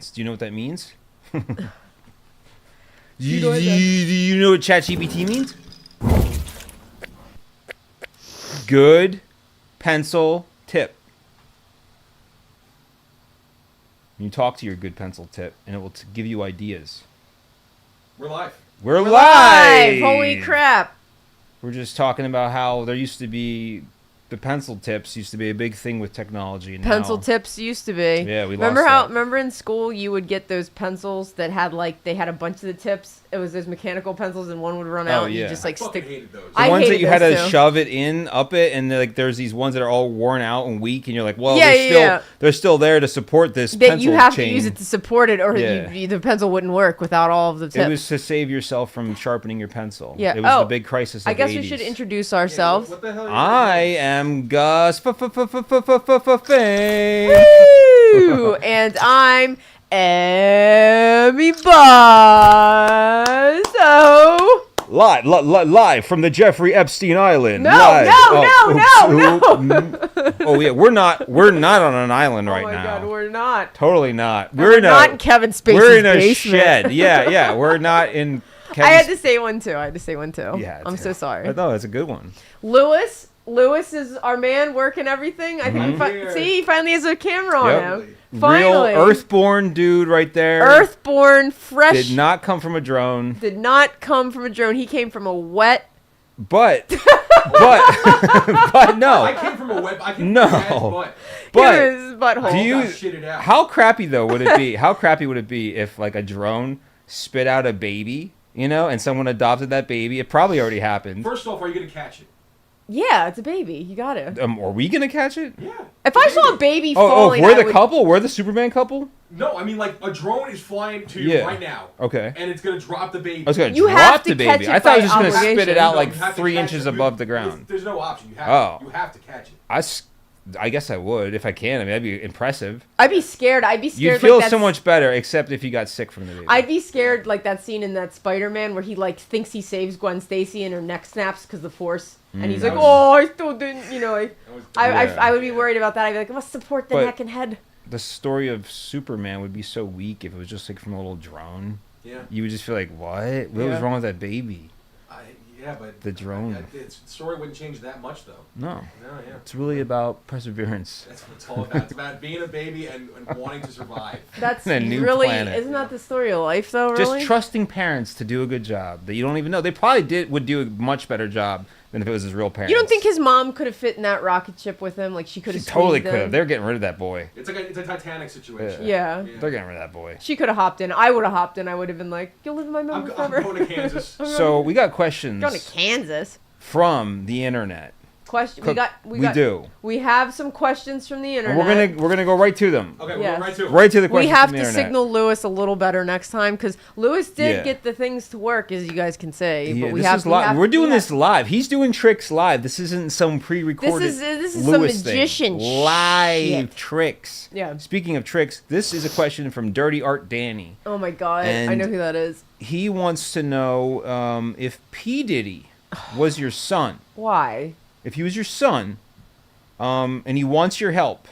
science. Do you know what that means? Do You you know what ChatGPT means? Good pencil tip. You talk to your good pencil tip, and it will give you ideas. We're live. We're live! Holy crap! We're just talking about how there used to be the pencil tips used to be a big thing with technology. And Pencil now, tips used to be. Yeah, we remember lost how? that. Remember in school you would get those pencils that had they had a bunch of the tips. It was those mechanical pencils, and one would run out. And yeah. you just I fucking stick. hated those. The I ones that hated you had those to too. shove it in, up it, and there's these ones that are all worn out and weak, and you're like, well, Yeah, they're still there to support this That pencil you have chain. to use it to support it, or Yeah. the pencil wouldn't work without all of the tips. It was to save yourself from sharpening your pencil. Yeah. It was Oh, the big crisis of I guess 80s. we should introduce Yeah, ourselves. what the hell? I am Gus Fame. Woo! And I'm Emmy Buzzo. Live from the Jeffrey Epstein Island. No, live. no. Oh yeah, we're not on an island Oh right my now. God, we're not. Totally not. We're not in Kevin Spacey's We're in a basement. shed. Yeah. We're not in. I had Kevin's- to say one too. Yeah, I'm so sorry. No, that's a good one. Lewis is our man working everything. I think he finally has a camera on Yep. him. Finally. Real Earthborn dude right there. Earthborn, fresh. Did not come from a drone, Did not come from a drone. He came from a wet. but no. I came from a web. I came No. from a dad's butt. But his butthole. do you? got shitted out. How crappy though would it be? How crappy would it be if like a drone spit out a baby, and someone adopted that baby? It probably already happened. First off, are you gonna catch it? Yeah, it's a baby. You got it. Are we gonna catch it? Yeah. If I saw a baby Oh, falling, we're I the would- couple. We're the Superman couple. No, I mean like a drone is flying to you Yeah. right now. Okay. And it's gonna drop the baby. I was gonna You drop have to the catch baby. it I thought I by was just gonna spit it obligation. out No, like you have to 3 catch inches it. above the ground. There's no option. You have. Oh. You have to catch it. I guess I would if I can. I mean, that'd be impressive. I'd be scared. You'd like feel that's- so much better, except if you got sick from the baby. I'd be scared like that scene in that Spider-Man where he thinks he saves Gwen Stacy and her neck snaps because the Force, and he's like, That "Oh, I still didn't," Yeah. I would be worried about that. I'd be like, "I must support the But- neck and head." The story of Superman would be so weak if it was just like from a little drone. Yeah. You would just feel like, what? What was Yeah. wrong with that baby? Yeah, but The drone. The story wouldn't change that much though. No. No, yeah. It's really about perseverance. That's what it's all about. It's about being a baby and wanting to survive. That's A new really planet. isn't that the story of life though? Really? Just trusting parents to do a good job that you don't even know. They probably would do a much better job than if it was his real parents. You don't think his mom could have fit in that rocket ship with him? Like she could She have totally squeezed could have. in? They're getting rid of that boy. It's a Titanic situation. Yeah. They're getting rid of that boy. She could have hopped in. I would have hopped in. I would have been like, "You'll live in my I'm, memory I'm forever." going to Kansas. So we got questions Going to Kansas. from the internet. Question. We We do. We have some questions from the And internet. we're gonna go right to them. Okay, Yes. we're right to it. Right to the We questions have from the to internet. signal Lewis a little better next time because Lewis did Yeah. get the things to work, as you guys can say. Yeah, But we this have. is live. We're doing we this live. He's doing tricks live. This isn't some pre-recorded. This is Lewis some magician thing. Live shit. tricks. Yeah. Speaking of tricks, this is a question from Dirty Art Danny. Oh my god! I And- know who that is. He wants to know if P Diddy was your son. Why? If he was your son, and he wants your help,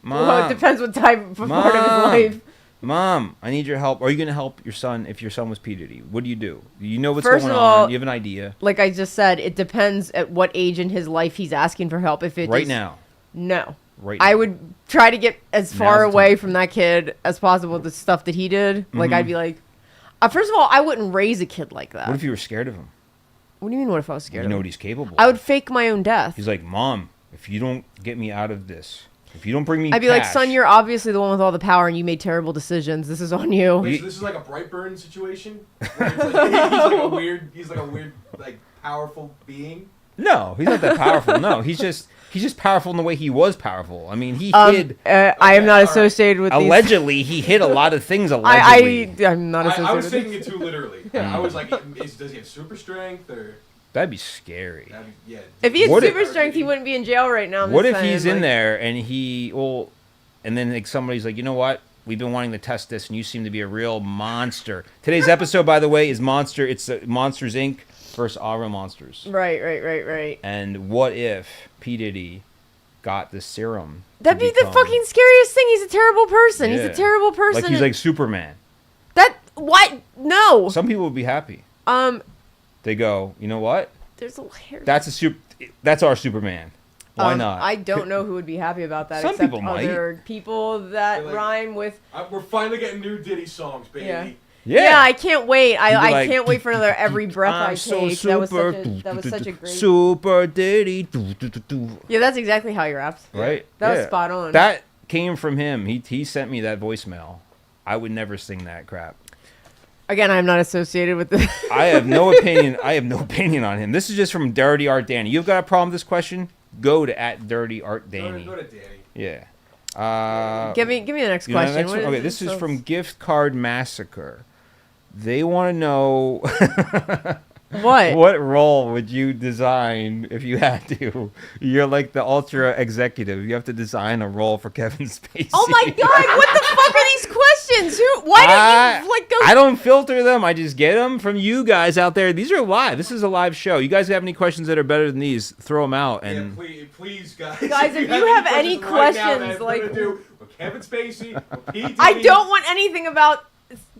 Well, it depends what type of part of his Mom. life. Mom, I need your help. Are you gonna help your son if your son was P Diddy? What do? Do you know what's First going of all, on? You have an idea Like I just said, it depends at what age in his life he's asking for help. If it right is- now. no. Right. I now. would try to get as far Now's the away time. from that kid as possible with the stuff that he did. Like Mhm. I'd be like, first of all, I wouldn't raise a kid like that. What if you were scared of him? What do you mean? What if I was scared? You know of what him? he's capable. I of. would fake my own death. He's like, Mom, if you don't get me out of this, if you don't bring me, I'd be like, cash- son, you're obviously the one with all the power, and you made terrible decisions. This is on you. Wait, so this is like a Brightburn situation. Where it's like, he's like a weird, like powerful being. No, he's not that powerful. No, he's just powerful in the way he was powerful. I mean, he hid. I am not all right. associated with these. Allegedly, he hid a lot of things. Allegedly, I'm not associated I was with taking these. it too literally. I was like, does he have super strength or? that'd be scary. Yeah. If he had What if- super strength, he wouldn't be in jail right now. I'm What just if saying, he's in like- there and and then like somebody's like, you know what? We've been wanting to test this, and you seem to be a real monster. Today's episode, by the way, is Monster. It's Monsters Inc. versus All Real Monsters. Right. And what if P Diddy got the serum. That'd to be the become- fucking scariest thing. He's a terrible person. He's Yeah. a terrible person. Like he's like Superman. What? No. Some people would be happy. They go, you know what? There's a little hair. That's our Superman. Why not? I don't know who would be happy about that. Some except people might. other people that They're like- rhyme with. We're finally getting new Diddy songs, baby. Yeah. Yeah. Yeah, I can't wait. You'd be I like, can't wait for another Every Breath I I'm so Take. That was super. such a great. Super Diddy. Yeah, that's exactly how he raps. Right? That was Yeah. spot on. That came from him. He sent me that voicemail. I would never sing that crap. Again, I'm not associated with the. I have no opinion. I have no opinion on him. This is just from Dirty Art Danny. You've got a problem with this question? Go to @DirtyArtDanny. Go to Danny. Yeah. Give me the next You know the question. next What one? is Okay, it? this is So- from Gift Card Massacre. They want to know what? what role would you design if you had to? You're like the ultra executive. You have to design a role for Kevin Spacey. Oh my god! What the fuck are these questions? Why don't you like go? I don't filter them. I just get them from you guys out there. These are live. This is a live show. You guys have any questions that are better than these? Throw them out. And Yeah, please, guys. Guys, if you have any right now that questions, have like- to do with Kevin Spacey, with P. Diddy, I don't want anything about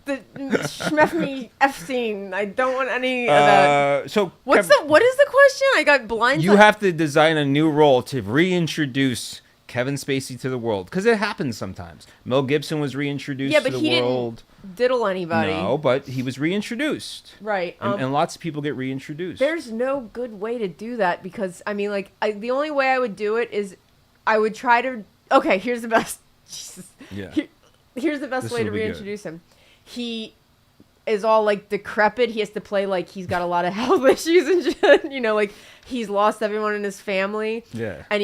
the Schmeffney Epstein. I don't want any of that. so What is the question? I got blind. You have to design a new role to reintroduce Kevin Spacey to the world because it happens sometimes. Mel Gibson was reintroduced Yeah, to but the he world. didn't diddle anybody. No, but he was reintroduced. Right. And lots of people get reintroduced. There's no good way to do that because I mean, like, the only way I would do it is I would try to. Okay, here's the best. Jesus. Yeah. Here's the best This way to will be good. reintroduce him. He is all like decrepit. He has to play like he's got a lot of health issues and shit. You know, like he's lost everyone in his family. Yeah. And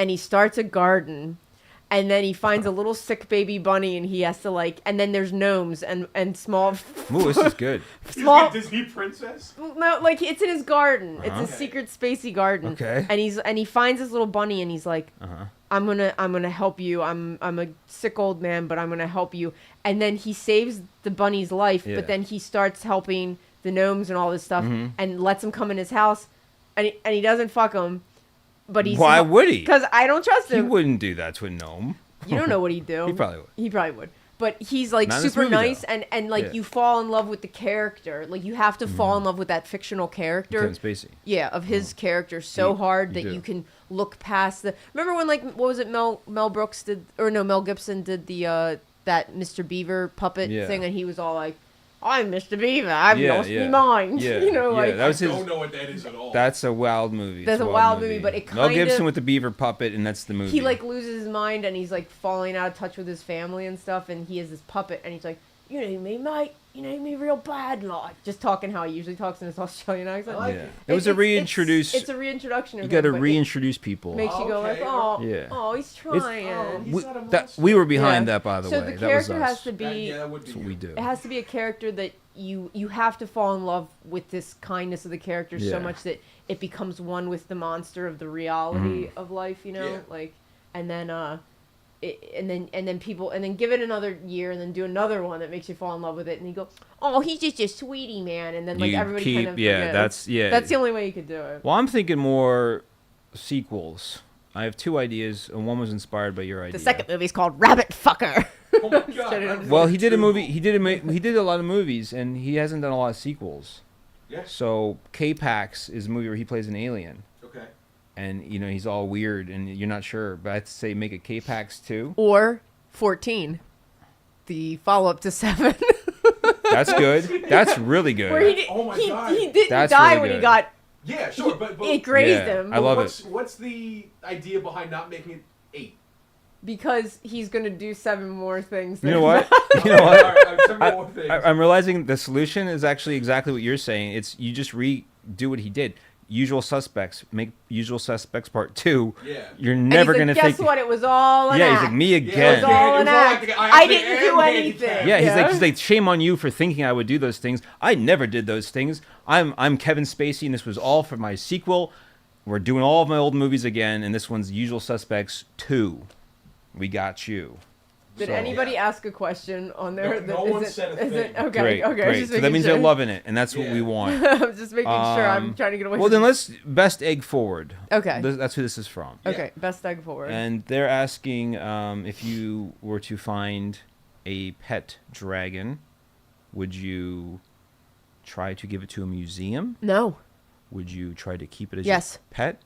he starts a garden. And then he finds a little sick baby bunny, and he has to like. And then there's gnomes and small. Ooh, this is good. He's small. like a Disney princess. No, like it's in his garden. It's Uh-huh. a secret spacey garden. Okay. And he finds this little bunny, and he's like, Uh-huh. I'm gonna help you. I'm a sick old man, but I'm gonna help you. And then he saves the bunny's life, Yeah. but then he starts helping the gnomes and all this stuff, Mhm. and lets them come in his house, and he doesn't fuck them, but he's Why would he? Because I don't trust He him. wouldn't do that to a gnome. You don't know what he'd do. He probably would. He probably would. But he's like Not in this super movie, nice, though. and like Yeah. you fall in love with the character. Like you have to fall in love with that fictional character. Kevin Spacey. Yeah, of his character so You- hard you that do. you can look past the. Remember when like what was it Mel Brooks did or no Mel Gibson did the that Mr. Beaver puppet Yeah. thing and he was all like, I'm Mr. Beaver, I've Yeah, lost yeah. my mind. Yeah, You know, yeah, like that was I his. don't know what that is at all. That's a wild movie. That's It's a wild movie, but it Mel kind Gibson of- with the beaver puppet, and that's the movie. he like loses his mind and he's like falling out of touch with his family and stuff and he has this puppet and he's like, you know me, mate. You know me real bad, like just talking how he usually talks in his Australian accent. I like Yeah. it. It was a reintroduce. It's a reintroduction. Of You got to him, but it reintroduce people. Makes you go like, Okay. oh, Yeah. oh, he's trying. Oh, he's We, not a that, monster. we were behind Yeah. that, by the So way. the That was character us. has to be. Yeah, that would be That's what you. we do. It has to be a character that you have to fall in love with this kindness of the character Yeah. so much that it becomes one with the monster of the reality Mm. of life, you know, Yeah. like, and then and then people and then give it another year and then do another one that makes you fall in love with it and you go, oh, he's just a sweetie man, and then like You everybody keep- kind of yeah, forgets. that's- yeah. that's the only way you could do it. Well, I'm thinking more sequels. I have two ideas, and one was inspired by your idea. The second movie's called Rabbit Fucker. Oh my kidding, god. I'm just Well, he did a movie. He did a lot of movies, and he hasn't done a lot of sequels. Yeah. So K-Pax is a movie where he plays an alien, Okay. and you know he's all weird, and you're not sure. But I'd say make it K-Pax 2. Or 14, the follow-up to 7. That's good. That's really good. Where he, did, Oh my he, God. he didn't That's die really when he good. got Yeah, sure, but it grazed Yeah, him I love it. what's the idea behind not making it 8? because he's gonna do 7 more things. You know what? You know what? All right, tell me more things. I'm realizing the solution is actually exactly what you're saying. It's you just redo what he did. Usual Suspects. Make Usual Suspects Part 2. Yeah. You're And never he's like, gonna guess think. what? It was all an Yeah, act. he's like me Yeah, again. It was all an It was all act. like, I actually didn't am do handicapped. anything. Yeah, he's like shame on you for thinking I would do those things. I never did those things. I'm Kevin Spacey, and this was all for my sequel. We're doing all of my old movies again, and this one's Usual Suspects 2. We got you. Did So- anybody ask a question on there? No one said a is it thing. okay? Great, Okay, I was great. just So that making means sure. they're loving it, and that's what we Yeah. want. I'm just making sure. I'm trying to get away. Well, from then let's best egg forward. Okay. That's who this is from. Yeah. Okay, best egg forward. And they're asking if you were to find a pet dragon, would you try to give it to a museum? No. Would you try to keep it as Yes. your pet?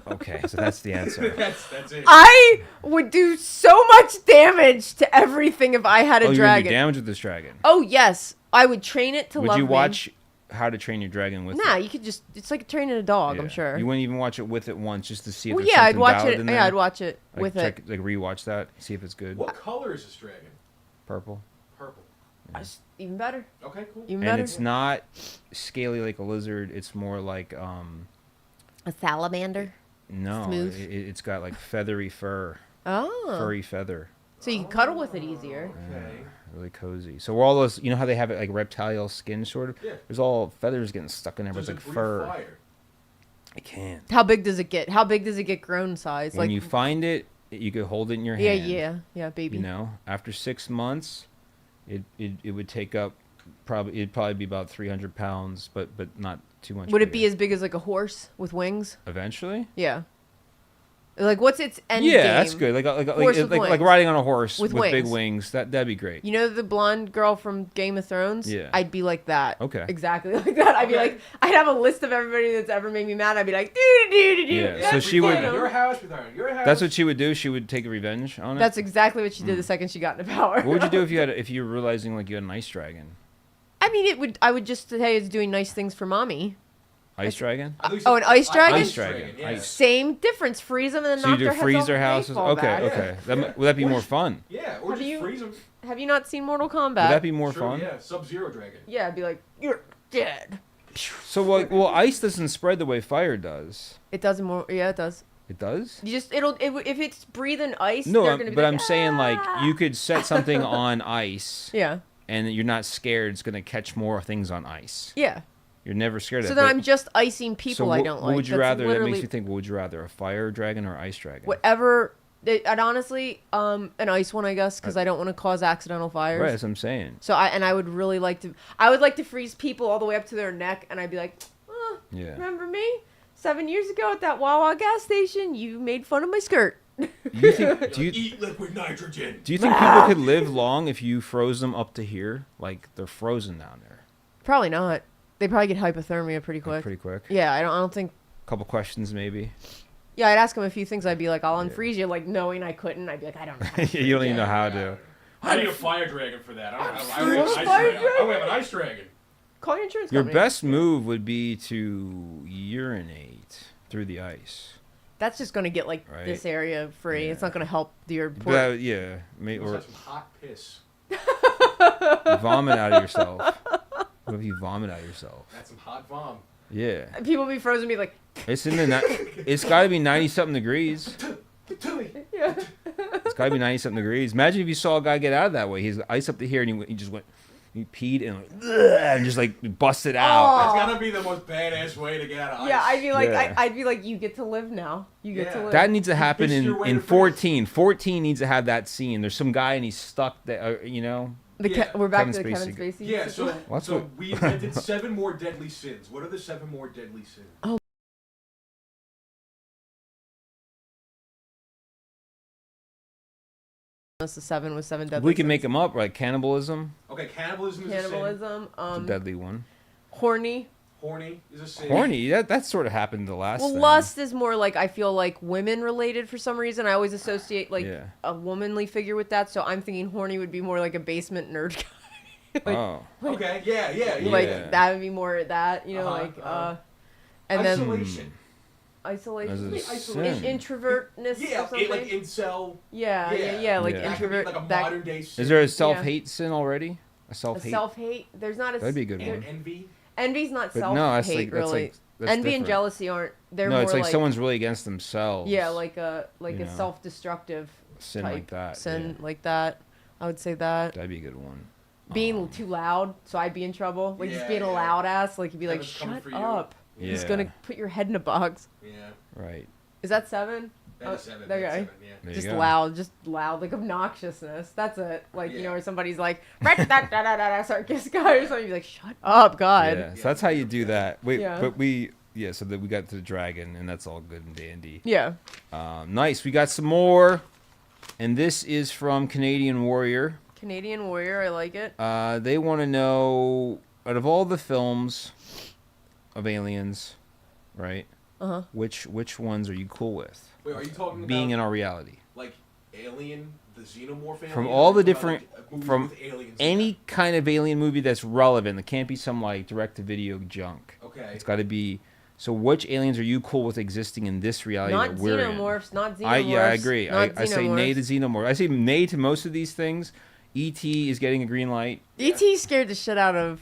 Okay, so that's the answer. That's it. I would do so much damage to everything if I had a Oh, you're gonna do dragon. damage with this dragon. Oh yes, I would train it to Would love you me. watch How to Train Your Dragon with Nah, it? you could just. It's like training a dog. I'm Yeah. sure. You wouldn't even watch it with it once just to see if Well, there's yeah, I'd something watch valid it. in Yeah, there? I'd watch it Like, with check, it. like rewatch that, see if it's good. What color is this dragon? Purple. Purple. Even better. Okay, cool. Even And better. it's not scaly like a lizard. It's more like a salamander. no, Smooth. it's got like feathery fur, Oh. furry feather. So you can cuddle with it easier. Okay. Really cozy. So all those, you know how they have it like reptile skin sort of? Yeah. There's all feathers getting stuck in there, but Does it's it like breathe fur. fire? It can't. How big does it get? How big does it get grown size? When Like you find it, you could hold it in your yeah, hand. yeah, baby. You know, after 6 months, it would take up it'd probably be about 300 pounds, but not too much. Would it be bigger. as big as like a horse with wings? Eventually? Yeah. Like what's its end Yeah, game? that's good. Like Horse with like wings. riding on a horse With with big wings. wings. That'd be great. You know the blonde girl from Game of Thrones? Yeah. I'd be like that. Okay. Exactly like that. I'd be Okay. like, I'd have a list of everybody that's ever made me mad. I'd be like, doo doo doo doo. Yeah, That's so she would- fine. Your house with her. Your house. That's what she would do. She would take revenge on it. That's exactly what she did the second she got into power. What would you do if you were realizing like you had an ice dragon? I mean, I would just say it's doing nice things for mommy. Ice dragon? I thought you Oh, said an ice dragon? Ice dragon. Yeah. Ice. Same difference. Freeze them and then So you knock do their heads freeze off their and they houses? fall Okay, back. okay. Would that be more fun? Yeah, or Have just you- freeze them. Have you not seen Mortal Kombat? Would that be more Sure, fun? Yeah, Sub-Zero dragon. Yeah, I'd be like, you're dead. So like, well, ice doesn't spread the way fire does. It doesn't more. Yeah, it does. It does? You just if it's breathing ice. No, they're gonna be but like, I'm saying like "Ah." you could set something on ice Yeah. and you're not scared it's gonna catch more things on ice. Yeah. You're never scared of So that. then but- I'm just icing people so I what, don't what like. would you That's rather? That literally makes you think. What would you rather, a fire dragon or ice dragon? whatever. And honestly, an ice one, I guess, because I don't want to cause accidental fires. Right, that's what I'm saying. So I would really like to. I would like to freeze people all the way up to their neck, and I'd be like, oh, Yeah. remember me? 7 years ago at that Wawa gas station, you made fun of my skirt. You think? Do you Eat liquid nitrogen. do you think people could live long if you froze them up to here? Like they're frozen down there. Probably not. They probably get hypothermia pretty Like, quick. pretty quick. Yeah, I don't think. Couple questions maybe. Yeah, I'd ask him a few things. I'd be like, I'll unfreeze you, like knowing I couldn't. I'd be like, I don't know. You don't even know how to. I need a fire dragon for that. I don't have Fire an ice dragon? dragon. I would have an ice dragon. Call your insurance Your company. best move would be to urinate through the ice. That's just gonna get like Right. this area free. Yeah. It's not gonna help your poor. But, yeah, Let's or have some hot piss. vomit out of yourself. What if you vomit out of yourself? That's some hot vom. Yeah, People be frozen, be like, it's in the. It's got to be 90-something degrees. yeah. It's got to be 90-something degrees. Imagine if you saw a guy get out of that way. He's ice up to here, and he just went. He peed and, like, "Ugh," and just like busted out. That's Aw. gotta be the most badass way to get out of ice. Yeah, I'd be like, Yeah. I'd be like, you get to live now. You get to Yeah. live. That needs to happen pissed your way in to freeze. 14. 14 needs to have that scene. There's some guy and he's stuck there, you know. Yeah. We're back Kevin to the Spacey. Kevin Spacey. Yeah, so, What's so what- we invented 7 more deadly sins. What are the 7 more deadly sins? That's the 7 with 7 deadly. We can make sins. them up, right? Cannibalism, Okay, cannibalism is a sin. Cannibalism. it's a deadly one. Horny. Horny is a sin. Horny, that sort of happened the last. Well, thing. lust is more like I feel like women related for some reason. I always associate like Yeah. a womanly figure with that. So I'm thinking horny would be more like a basement nerd guy. like, Oh, Okay, yeah. like Yeah. that would be more that, you know, Uh-huh, like uh-huh. and then Isolation. isolation, as a Isolation. sin. introvertness Yeah, or something. like incel. yeah, yeah. like Yeah. That could be introvert. like a that modern day sin. Is there a self-hate sin already? A a self-hate. self-hate. There's not a. That'd be a good there- one. Envy? Envy's not But self-hate no, that's like that's really. like that's Envy and different. jealousy aren't. They're No, more it's like someone's really against themselves. Yeah, like a you know. self-destructive sin type like that. sin yeah. like that. I would say that. That'd be a good one. Being too loud, so I'd be in trouble. Like just Yeah, being a yeah. loud ass, like you'd be like, Kevin's coming "Shut for you." up! Yeah. He's gonna put your head in a box." Yeah. Right. Is that 7? That is 7. Okay. That's 7, yeah. There Just you go. loud, like obnoxiousness. That's it. Like, you Yeah. know, where somebody's like, circus guy or something, you're like, shut up, God. Yeah, so that's how you do that. Wait, Yeah. but so that we got to the dragon, and that's all good and dandy. Yeah. Nice. We got some more, and this is from Canadian Warrior. Canadian Warrior, I like it. They want to know, out of all the films of aliens, right? Uh-huh. Which ones are you cool with? Wait, are you talking Being about in our reality? like Alien, the Xenomorph alien? From or all are the you talking different- about, like, movies from with aliens in Any them? kind of alien movie that's relevant. It can't be some like direct-to-video junk. Okay. It's got to be. So, which aliens are you cool with existing in this reality Not that we're xenomorphs, not xenomorphs. in? I agree. Not I say nay to xenomorphs. xenomorph. I say nay to most of these things. E.T. is getting a green light. E.T. scared the shit out of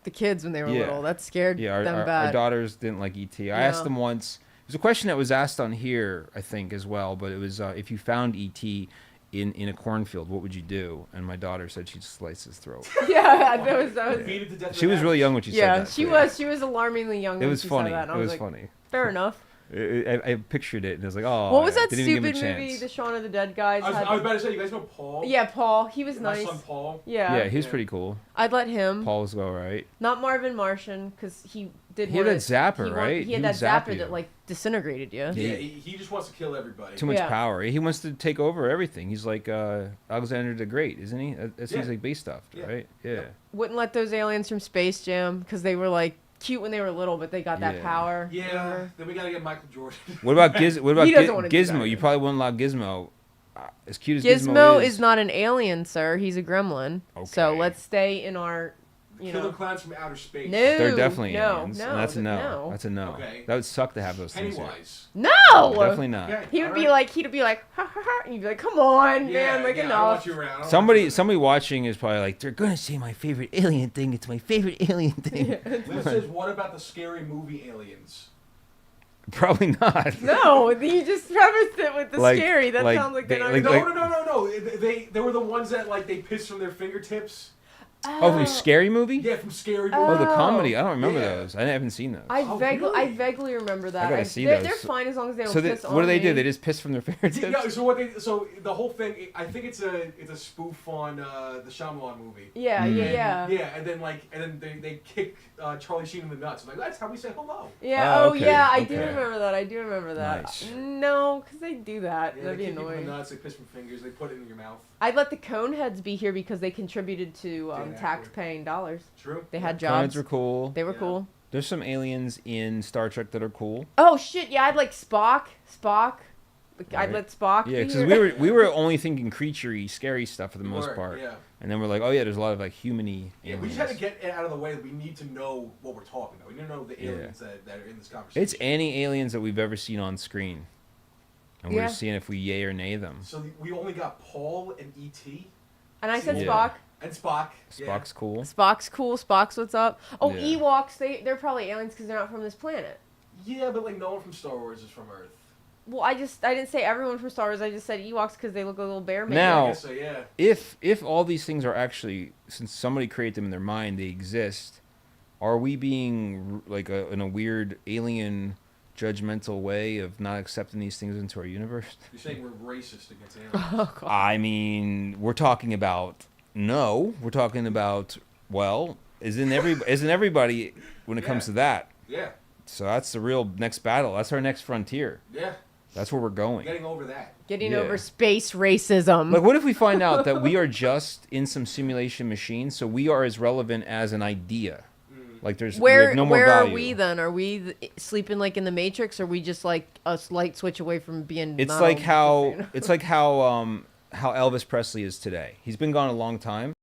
the kids when they were Yeah. little. That scared Yeah, them our bad. daughters didn't like E.T. I asked No. them once. There's a question that was asked on here, I think, as well. But it was if you found E.T. in a cornfield, what would you do? And my daughter said she'd slice his throat. Yeah, that was. Beat it to death She with was an really axe. young when she Yeah, said that. she too. was. She was alarmingly young. It when was she funny. Said that, and It I was was like, funny. fair enough. I pictured it and I was like, oh. What was yeah, that didn't even give stupid him a movie chance. the Shaun of the Dead guys I had? was about to say, you guys know Paul? Yeah, Paul. He was My nice. son Paul. Yeah. Yeah, he was Yeah. pretty cool. I'd let him. Paul was all right. Not Marvin Martian, because he did. He had wanna- that zapper, he right? He had He that would zap zapper you. that like disintegrated you. Yeah. Yeah, he just wants to kill everybody. Too much Yeah. power. He wants to take over everything. He's like Alexander the Great, isn't he? That's Yeah. he's like based off, Yeah. right? Yeah. Yeah. Wouldn't let those aliens from Space Jam because they were like cute when they were little, but they got that Yeah. power. Yeah, remember? then we gotta get Michael Jordan. What about What about He doesn't wanna do Gizmo? that. You probably wouldn't allow Gizmo. As cute as Gizmo is not an alien, sir. He's a gremlin. So Okay. let's stay in our, you Killer know. clowns from outer space. No. They're definitely no, aliens. no, and that's a no. no. That's a no. Okay. That would suck to have those things here. Pennywise. No. Definitely not. Okay, He would be alright. like, ha ha ha, and you'd be like, come on, Yeah, man, like yeah, I don't want enough. you around. I don't want Somebody you somebody watching is probably like, they're gonna say my favorite alien thing. It's my favorite alien thing. around. Liz says, what about the scary movie Aliens? Probably not. No, you just prefaced it with the Like- scary. That like sounds like they- they're not like- even. No. They were the ones that like they pissed from their fingertips. Oh, from Scary Movie? Yeah, from Scary Oh, Movie. the comedy. I don't remember Yeah. those. I haven't seen those. I Oh, vaguely, I really? vaguely remember that. gotta see they're, those. They're fine as long as they don't So piss what on do they do? me. They just piss from their fingertips? No, so the whole thing, I think it's a spoof on the Shyamalan movie. Yeah, Mm. yeah. Yeah, and then they kick Charlie Sheen in the nuts. Like that's how we say hello. Yeah. Oh, Oh, okay, yeah. I do okay. remember that. I do remember that. Nice. No, because they do that. Yeah, That'd be they kick people in annoying. the nuts. They piss from fingers. They put it in your mouth. I'd let the Coneheads be here because they contributed to Dan Aykroyd. tax-paying dollars. True. They had Coneheads jobs. are cool. They were Yeah. cool. There's some aliens in Star Trek that are cool. Oh shit! Yeah, I'd like Spock. I'd Right. let Spock. Yeah, be because here. we were only thinking creaturey, scary stuff for the We most were, part, Yeah. and then we're like, oh yeah, there's a lot of like humany. Yeah, aliens. we just had to get it out of the way. We need to know what we're talking about. We need to know the Yeah. aliens that are in this conversation. It's any aliens that we've ever seen on screen, and we're Yeah. just seeing if we yay or nay them. So we only got Paul and E.T. And I said Yeah. Spock. and Spock. Spock's cool. Spock's cool. Spock's what's up. Oh, Yeah. Ewoks. They're probably aliens because they're not from this planet. Yeah, but like no one from Star Wars is from Earth. Well, I didn't say everyone from Star Wars. I just said Ewoks because they look like little bear man. Now- I guess so. Yeah. If all these things are actually, since somebody created them in their mind, they exist, are we being like in a weird alien judgmental way of not accepting these things into our universe? You're saying we're racist against aliens. Oh god. I mean, we're talking about we're talking about isn't everybody when it comes Yeah. to that? Yeah. So that's the real next battle. That's our next frontier. Yeah. That's where we're going. Getting over that. Getting Yeah. over space racism. Like, what if we find out that we are just in some simulation machine, so we are as relevant as an idea? Like, we have no more where value. are we then? Are we sleeping like in the Matrix? Or are we just like a light switch away from being? It's not like a how fan? it's like how Elvis Presley is today. He's been gone a long time.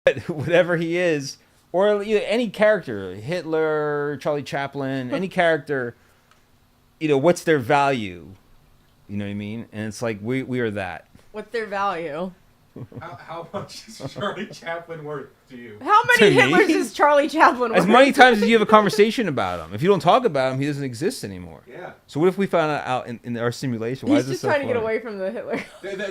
But whatever he is, or any character, Hitler, Charlie Chaplin, any character, what's their value? You know what I mean? And it's like we are that. What's their value? How much is Charlie Chaplin worth to you? How To many me? Hitlers is Charlie Chaplin? As worth? many times as you have a conversation about him. If you don't talk about him, he doesn't exist anymore. Yeah. So what if we found out in our simulation? Why He's is this just so trying to get funny? away from the Hitler.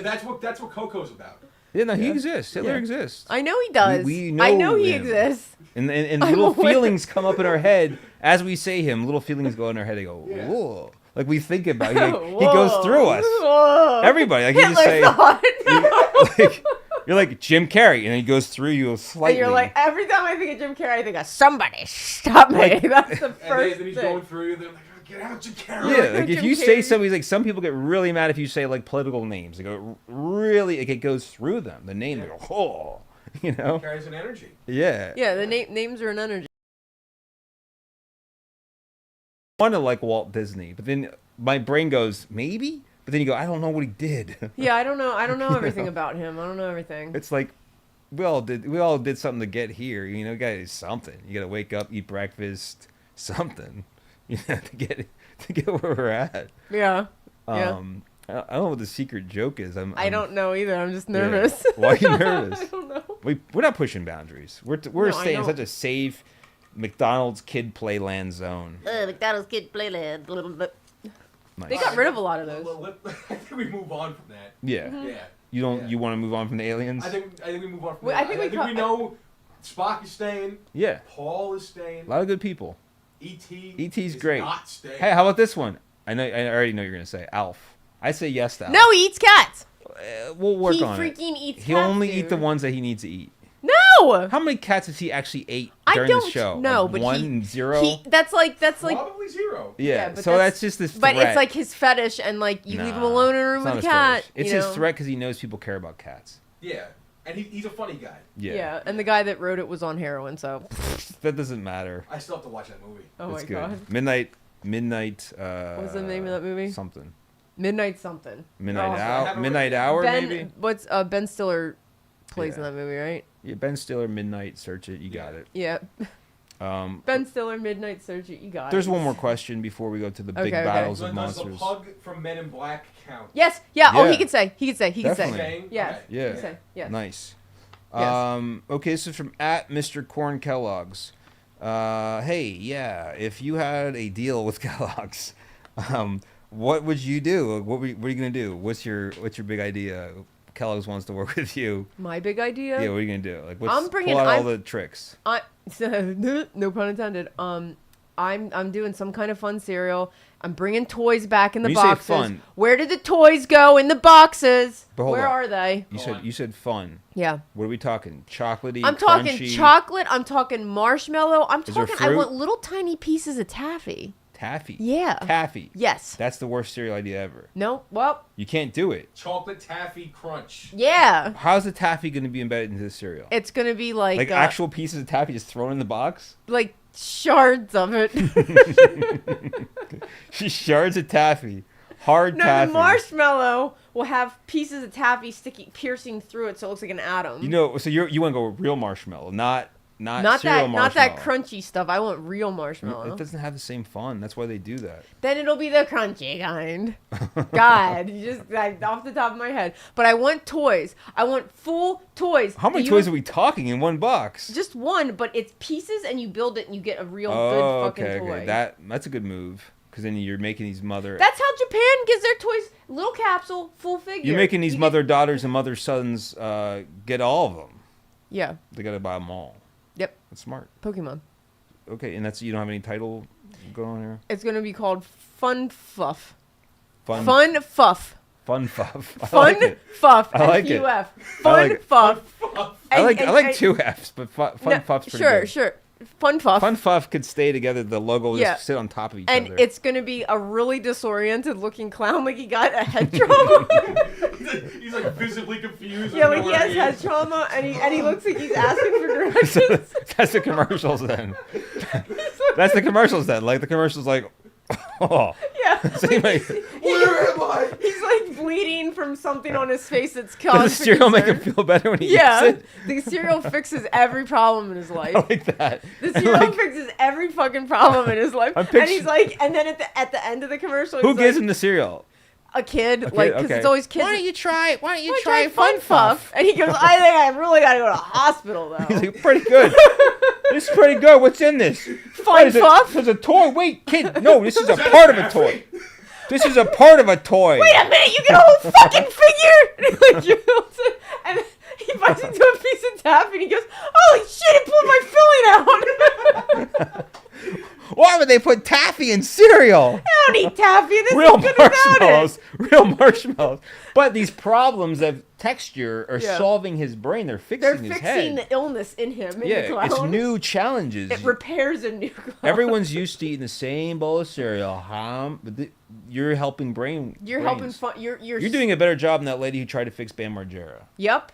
That's what Coco's about. Yeah, no, he Yeah. exists. Hitler Yeah. exists. I know he does. We I know know he him. exists. And I'm little aware. feelings come up in our head as we say him. Little feelings go in our head. They go, Yeah. whoa. Like we think about it. He goes through us. Whoa. Everybody. Like you just Hitler say, thought. like, you're like Jim Carrey, and he goes through you slightly. And you're like, every time I think of Jim Carrey, I think of somebody stop me. Like- That's the And first then he's thing. going through. They're like, oh, get out, Jim Carrey. yeah, like if Jim you say Carrey. something, like some people get really mad if you say like political names. They go really, like it goes through them. The name, they go, oh, you know, Carries an energy. yeah. Yeah, the names are an energy. I want to like Walt Disney, but then my brain goes maybe, but then you go, I don't know what he did. Yeah, I don't know. I don't know You everything know? about him. I don't know everything. It's like we all did something to get here. You know, you gotta do something. You gotta wake up, eat breakfast, something. You know, to get where we're at. Yeah. Yeah. I don't know what the secret joke is. I don't know either. I'm just Yeah. nervous. Why are you nervous? I don't know. We're not pushing boundaries. We're No, I staying in know. such a safe McDonald's kid playland zone. McDonald's Kid Playland. Nice. They got rid of a lot of those. I think we move on from that. Yeah. Mm-hmm. Yeah. You don't. Yeah. You want to move on from the aliens? I think we move on from Wait, that. I think we we know Spock is staying. Yeah. Paul is staying. A lot of good people. E.T. E.T.'s is great. not staying. Hey, how about this one? I already know you're gonna say Alf. I say yes to Alf. No, he eats cats. We'll work He on it. freaking eats He'll cats. only eat the dude. ones that he needs to eat. No. How many cats has he actually ate I during don't the show? know, Like but one, zero. That's like Probably zero. yeah. yeah, but So that's just this. But threat. it's like his fetish, and like you leave him Nah, alone in a room it's not with a his cat. fetish. It's you his know? threat because he knows people care about cats. Yeah. And he's a funny guy. Yeah. Yeah. And the guy that wrote it was on heroin, so. That doesn't matter. I still have to watch that movie. Oh It's my good. god. Midnight. What's the name of that movie? Something. Midnight something. Midnight I Hour. haven't Midnight read it. Hour, Ben, maybe. what's Ben Stiller plays in Yeah. that movie, right? Yeah, Ben Stiller. Midnight. Search it. You got it. Yeah. Um, Ben Stiller, Midnight Search It. You got it. there's one more question before we go to the big Okay, okay. battles Does of the monsters. pug from Men in Black count? Yes. Yeah. Oh, Yeah. he could say. He could say. He could Definitely. say. Saying? Yes. Okay. Yeah. He could say. Yes. Nice. Yes. Okay, this is from at Mr. Corn Kellogg's. Hey, yeah, if you had a deal with Kellogg's, what would you do? What are you gonna do? What's your big idea? Kellogg's wants to work with you. My big idea. Yeah, what are you gonna do? Like, what's, I'm bringing- pull out all I'm- the tricks. No pun intended. I'm doing some kind of fun cereal. I'm bringing toys back in the When you say boxes. fun- Where did the toys go in the boxes? But hold Where on. are they? You said fun. Yeah. What are we talking? Chocolatey. I'm talking crunchy, chocolate. I'm talking marshmallow. I'm Is there talking. I fruit? want little tiny pieces of taffy. taffy. Yeah. Taffy. Yes. That's the worst cereal idea ever. No. Well. You can't do it. Chocolate taffy crunch. Yeah. How's the taffy going to be embedded into the cereal? It's gonna be like Like actual pieces of taffy just thrown in the box? like shards of it. Shards of taffy. Hard No, taffy. the marshmallow will have pieces of taffy piercing through it, so it looks like an atom. You know, so you want to go real marshmallow, not not cereal that, marshmallow. not that crunchy stuff. I want real marshmallow. It doesn't have the same fun. That's why they do that. Then it'll be the crunchy kind. God, you just like off the top of my head. But I want toys. I want full toys. How many toys are we talking in one box? Just one, but it's pieces, and you build it, and you get a real Oh, good fucking okay, toy. okay. That's a good move because then you're making these mother. That's how Japan gets their toys. Little capsule, full figure. You're making these You get- mother daughters and mother sons get all of them. Yeah. They got to buy them all. Yep. That's smart. Pokemon. Okay, and you don't have any title going on here. It's gonna be called Fun Fuff. Fun Fun Fuff. Fun fuff. I Fun like it. Fuff. I like it. F-U-F. I Fun like it. Fuff. I like And- two F's, but fun no, fuff's pretty sure, good. sure. Fun Fuff. Fun fuff could stay together. The logo will Yeah. just sit on top of each and other. it's gonna be a really disoriented looking clown, like he got a head trauma. He's like visibly confused. Yeah, with like he where has is. head trauma, and he looks like he's asking for directions. That's the commercials then. That's the commercials then. Like the commercials, like, oh, Yeah. so anyway, Where am I? He's like bleeding from something on his face that's does caused the cereal make him feel better when he Yeah, eats it? the cereal fixes every problem in his life. I like that. The And, cereal like, fixes every fucking problem in his life. I'm And he's pictu- like, and then at the end of the commercial, who he's gives like, him the cereal? a kid, kid, like, because okay. it's always kids. Why don't you try Fun Fuff? And he goes, I think I really got to go to the hospital, He's though. like, pretty good. This is pretty good. What's in this? Fun What, Fuff? There's a toy. Wait, kid. No, this is a part of a toy. This is a part of a toy. Wait a minute, you get a whole fucking figure? And he like drills it, and then he bites into a piece of taffy and he goes, holy shit, it pulled my filling out. Why would they put taffy in cereal? I don't eat taffy, this Real is good without marshmallows. it. Real marshmallows. But these problems of texture are Yeah. solving his brain. They're fixing They're his fixing head. the illness in him, in the Yeah, clown. it's new challenges. It repairs a new clown. Everyone's used to eating the same bowl of cereal, but you're helping You're brains. helping fun. You're You're doing a better job than that lady who tried to fix Bam Margera. Yep.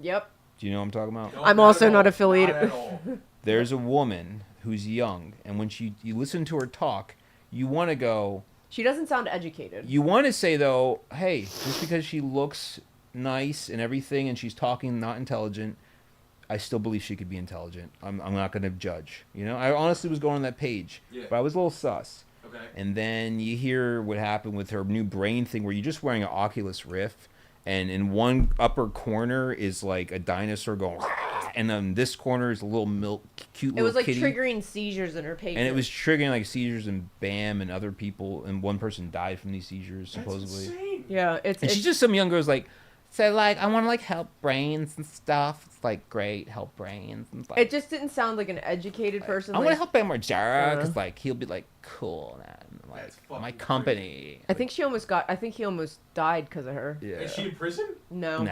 Do you know what I'm talking about? No, I'm not also at not all. affiliated Not at all. There's a woman who's young, and when you listen to her talk, you want to go. She doesn't sound educated. You want to say though, hey, just because she looks nice and everything, and she's talking not intelligent, I still believe she could be intelligent. I'm not going to judge. You know, I honestly was going on that page, Yeah. but I was a little sus. Okay. And then you hear what happened with her new brain thing, where you're just wearing an Oculus Rift, and in one upper corner is like a dinosaur going, and then this corner is a little cute It little was like kitty. triggering seizures in her patient. And it was triggering like seizures and Bam and other people, and one person died from these seizures supposedly. That's insane. Yeah, And it's she's just some young girl's like, so like I want to like help brains and stuff. It's like great, help brains. And it's like, it just didn't sound like an educated person. I want like, to help Bam Margera because Uh. like he'll be like cool and like That's fucking my company. I think he almost died because of her. Yeah. Is she in prison? No. Nah.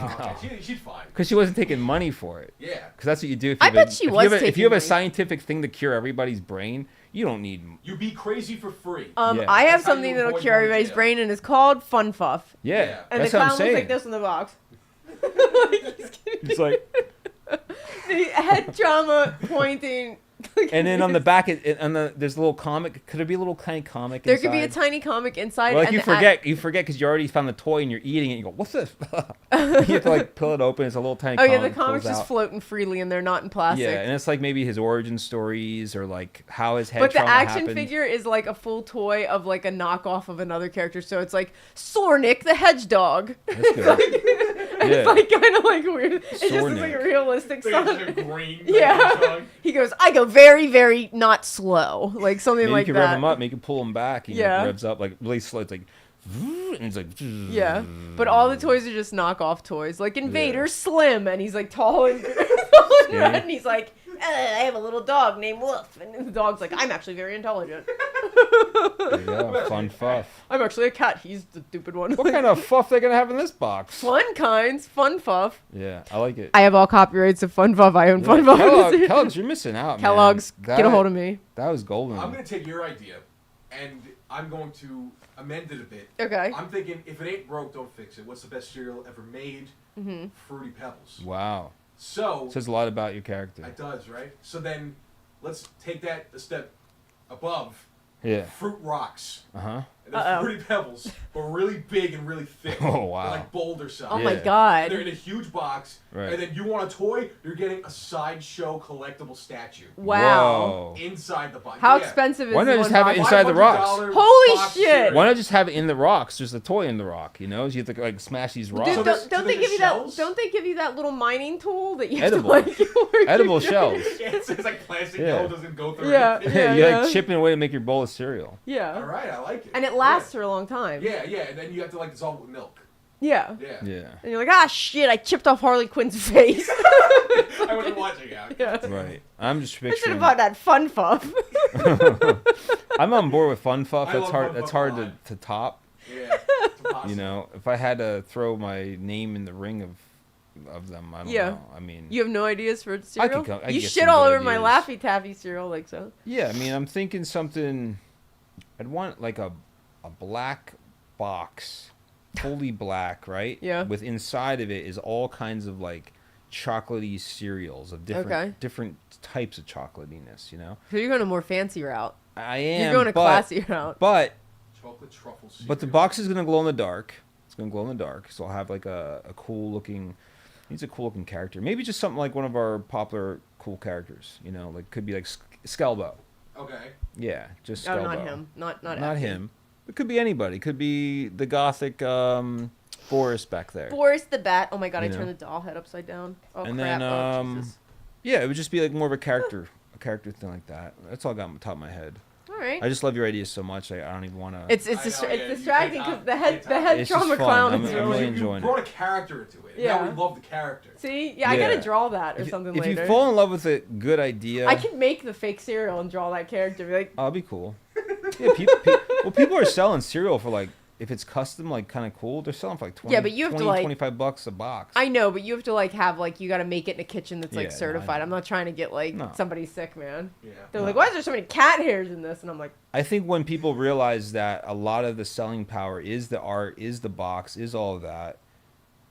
Oh, okay. She's fine. Because she wasn't taking money for it. Yeah. Because that's what you do. If I you have bet a, she if was you have a, if taking you have a money. scientific thing to cure everybody's brain, you don't need. You be crazy for free. Yeah. I have That's how something you that'll avoid cure going to everybody's jail. brain, and it's called Fun Fuff. Yeah, Yeah. And that's the what I'm clown saying. looks like this in the box. It's like, The head trauma pointing. and then on the back, there's a little comic. Could there be a little tiny comic? There could be a inside? tiny comic inside. Well, like and you the forget because you already found the toy and you're eating it. And you go, "What's this?" You have to like peel it open. It's a little tiny. Oh yeah, comic the comic's pulls just out. floating freely, and they're not in plastic. Yeah, and it's like maybe his origin stories or like how his head But the trauma action happened. figure is like a full toy of like a knockoff of another character. So it's like Sornik the hedgehog. That's good. And Yeah. it's like kind of like weird. It just looks like a Sornik. realistic It's like Sonic. a green. Yeah. hedgehog. He goes, I go very, very not slow. Like something Maybe like you can rev that. him up, make him pull him back. You know, Yeah. it revs up like really slow. It's like, and it's like, Yeah. But all the toys are just knockoff toys. Like Invader Yeah. Slim, and he's like tall and, tall and Yeah. red, and he's like, I have a little dog named Wolf. And the dog's like, I'm actually very intelligent. There you go. Fun fuff. I'm actually a cat. He's the stupid one. What kind of fuff they gonna have in this box? Fun kinds. Fun Fuff. Yeah, I like it. I have all copyrights of Fun Fuff. I own Fun Fuff. Kellogg's, you're missing out, man. Kellogg's, get a hold of me. That was golden. I'm gonna take your idea, and I'm going to amend it a bit. Okay. I'm thinking, if it ain't broke, don't fix it. What's the best cereal ever made? Mm-hmm. Fruity Pebbles. Wow. So Says a lot about your character. it does, right? So then, let's take that a step above. Yeah. Fruit Rocks. Uh huh. And they're Uh-oh. Fruity Pebbles, but really big and really thick. Oh, wow. They're like boulder size. Oh my Yeah. god. They're in a huge box, Right. and then you want a toy, you're getting a sideshow collectible statue Wow. Whoa. inside the box. How Yeah. expensive is Why not one just have it box? inside the rocks? $500 Holy box shit. cereal. Why not just have it in the rocks? There's a toy in the rock, you know? You have to like smash these rocks. Dude, So don't, there's- don't so they there's give you shells? that? Don't they give you that little mining tool that you Edible. have to like? work Edible your- shells. Yeah, it's like plastic Yeah. yellow doesn't go through Yeah. anything. Yeah, Yeah, you're yeah. like chipping away to make your bowl of cereal. Yeah. All right, I like it. And it lasts for a long time. Yeah, yeah, and then you have to like dissolve it with milk. Yeah. Yeah. Yeah. And you're like, ah, shit! I chipped off Harley Quinn's face. I wasn't watching it. Yeah. Right. I'm just I should picturing. have bought that Fun Fuff. I'm on board with Fun Fuff. I That's love hard. Fun That's Fuff hard a to, lot. to top. Yeah. It's impossible. You know, if I had to throw my name in the ring of them, I don't Yeah. know. I mean, You have no ideas for cereal? I could You get shit some all good over my ideas. Laffy Taffy cereal, like so. yeah. I mean, I'm thinking something. I'd want like a black box, fully black, right? Yeah. With inside of it is all kinds of like chocolatey cereals of different Okay. different types of chocolatiness. You know, So you're going a more fancy route. I am. You're going a but, classy route. But Chocolate truffle cereal. But the box is gonna glow in the dark. It's gonna glow in the dark, so I'll have like a cool looking. Needs a cool looking character. Maybe just something like one of our popular cool characters. You know, like could be like Skelbo. Okay. Yeah, just Oh, Skelbo. not him. Not Not Effie. him. It could be anybody. It could be the gothic Boris back there. Boris the Bat. Oh my god, I You know. turned the doll head upside down. Oh And crap. then, Oh, Jesus. Yeah, it would just be like more of a character thing like that. That's all I got on the top of my head. All right. I just love your ideas so much. I don't even want to. It's I know, it's yeah, you distracting can't because top- the head It's just trauma fun. clown I'm is really really. enjoying you brought a character into it. Yeah. Now we love the character. See, yeah, I gotta Yeah. draw that or if, something if later. you fall in love with a good idea, I could make the fake cereal and draw that character. Be like, oh, it'd be cool. Yeah, well, people are selling cereal for like, if it's custom, like kind of cool. They're selling for like 20, Yeah, but you have to, like- $25 a box. I know, but you have to like have like you gotta make it in a kitchen that's Yeah, like no, I certified. know. I'm not trying to get like No. somebody sick, man. Yeah. They're No. like, why is there so many cat hairs in this? And I'm like, I think when people realize that a lot of the selling power is the art, is the box, is all of that,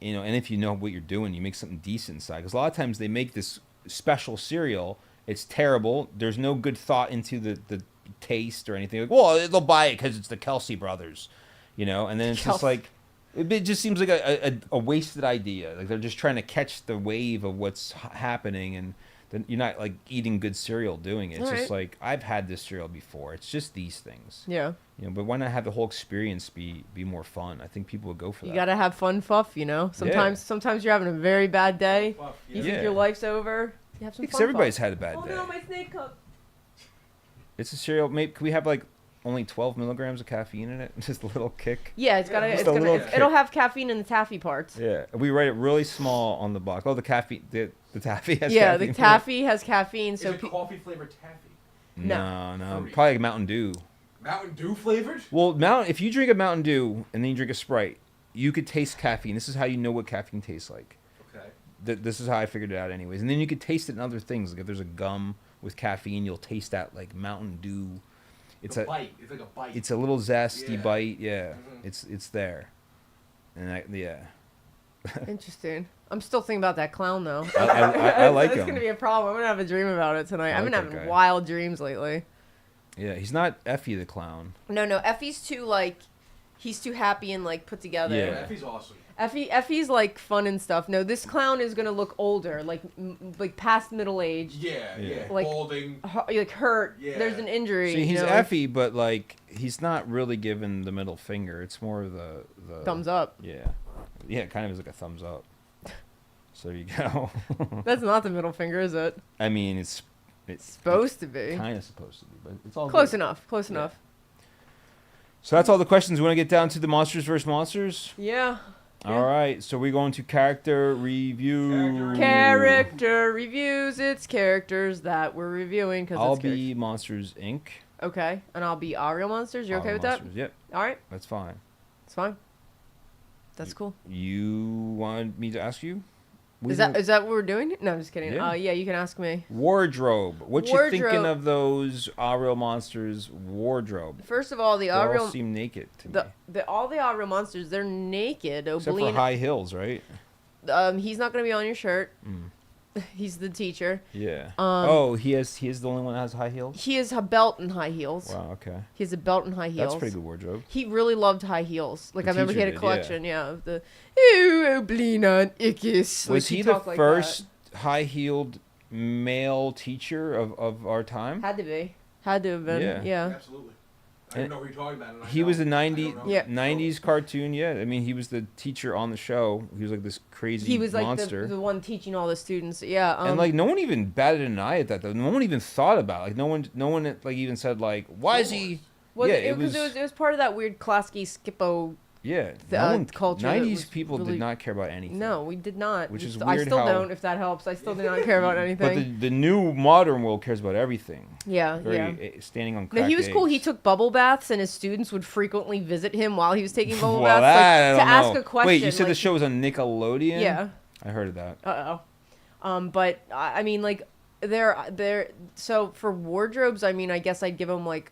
you know, and if you know what you're doing, you make something decent inside. Because a lot of times they make this special cereal, it's terrible. There's no good thought into the taste or anything. Like, well, they'll buy it because it's the Kelsey brothers, you know, and then it's just Kelsey. like, it just seems like a wasted idea. Like they're just trying to catch the wave of what's happening, and then you're not like eating good cereal doing it. It's just Alright. like, I've had this cereal before. It's just these things. yeah, You know, but why not have the whole experience be more fun? I think people would go for you that. gotta have fun, fuff. You know, sometimes you're having a very bad day. Fuck, You yeah. think your life's over. You have some Because fun. everybody's fuff. had a bad Oh day. no, my snake cup. It's a cereal. Maybe could we have like only 12 milligrams of caffeine in it? Just a little kick. Yeah, it's Yeah, gotta. just It's a gonna. little It'll kick. have caffeine in the taffy parts. Yeah, we write it really small on the box. Oh, the caffeine. The taffy has Yeah, caffeine. the in it. taffy has caffeine, Is so it coffee flavored taffy? No, Fruity. probably like Mountain Dew. Mountain Dew flavored? Well, if you drink a Mountain Dew and then you drink a Sprite, you could taste caffeine. This is how you know what caffeine tastes like. Okay. This is how I figured it out, anyways. And then you could taste it in other things. Like if there's a gum with caffeine, you'll taste that like Mountain Dew. It's The a bite. It's like a bite. it's a little zesty Yeah. bite. Yeah, Mhm. it's there. And yeah, interesting. I'm still thinking about that clown though. I like It's him. gonna be a problem. I'm gonna have a dream about it tonight. I I've been like that having guy. wild dreams lately. Yeah, he's not Effie the clown. No, Effie's too like, he's too happy and like put together. Yeah. Effie's awesome. Effie's like fun and stuff. No, this clown is gonna look older, like like past middle age, Yeah, Yeah. yeah. Like- Balding. like hurt. Yeah. There's an injury. See, he's you know? Effie, but like he's not really giving the middle finger. It's more of the Thumbs up. Yeah, yeah, it kind of is like a thumbs up. So there you go. That's not the middle finger, is it? I mean, it's Supposed to be. kind of supposed to be, but it's all Close good. enough. Close Yeah. enough. So that's all the questions. We want to get down to the monsters versus monsters. Yeah. All right, so we're going to character review. Character reviews. It's characters that we're reviewing because I'll it's be Monsters Inc. okay, and I'll be Ariel Monsters. You okay All with Monsters. Yep, that? All right, that's fine. it's fine. That's cool. You wanted me to ask you? We Is that can- is that what we're doing? No, I'm just kidding. Yeah. Yeah, you can ask me. wardrobe? What you thinking Wardrobe. of those Ariel Monsters wardrobe? First of all, the They all Ariel, seem naked to me. all the Ariel Monsters, they're naked. Except for Oblina, high heels, right? he's not gonna be on your shirt. Mm. He's the teacher. Yeah. Um, oh, he is the only one that has high heels. He has a belt and high heels. Wow. Okay. He has a belt and high heels. That's pretty good wardrobe. He really loved high heels. Like The I remember he teacher had a did, yeah. collection, yeah, of the "Ooh, Oblina and Ickis." Was Like, he the talked like first high-heeled male teacher of our time? that. Had to be. Had to have been. Yeah. Yeah. Absolutely. I didn't know who you're talking about. and I He was know. the I 90, don't know. Yeah. 90s cartoon. Yeah, I mean, he was the teacher on the show. He was like this crazy He was like monster. the one teaching all the students. Yeah. And like no one even batted an eye at that. Though. No one even thought about it. Like no one like even said like, why is he? was yeah, it, it because was- it was part of that weird Klasky Skippo. Yeah, The, no one. culture that 90s was people really- did not care about anything. No, we did not. Which We is st- I weird still how- don't. If that helps, I still do not care about But anything. the new modern world cares about everything. Yeah. Very Yeah. standing on. No, Cracked he was cool. He eggs. took bubble baths, and his students would frequently visit him while he was taking bubble Well, baths, that, like, I to don't ask know. a question. Wait, you said the like- show was on Nickelodeon? Yeah. I heard of that. But I mean, like, they're so for wardrobes. I mean, I guess I'd give them like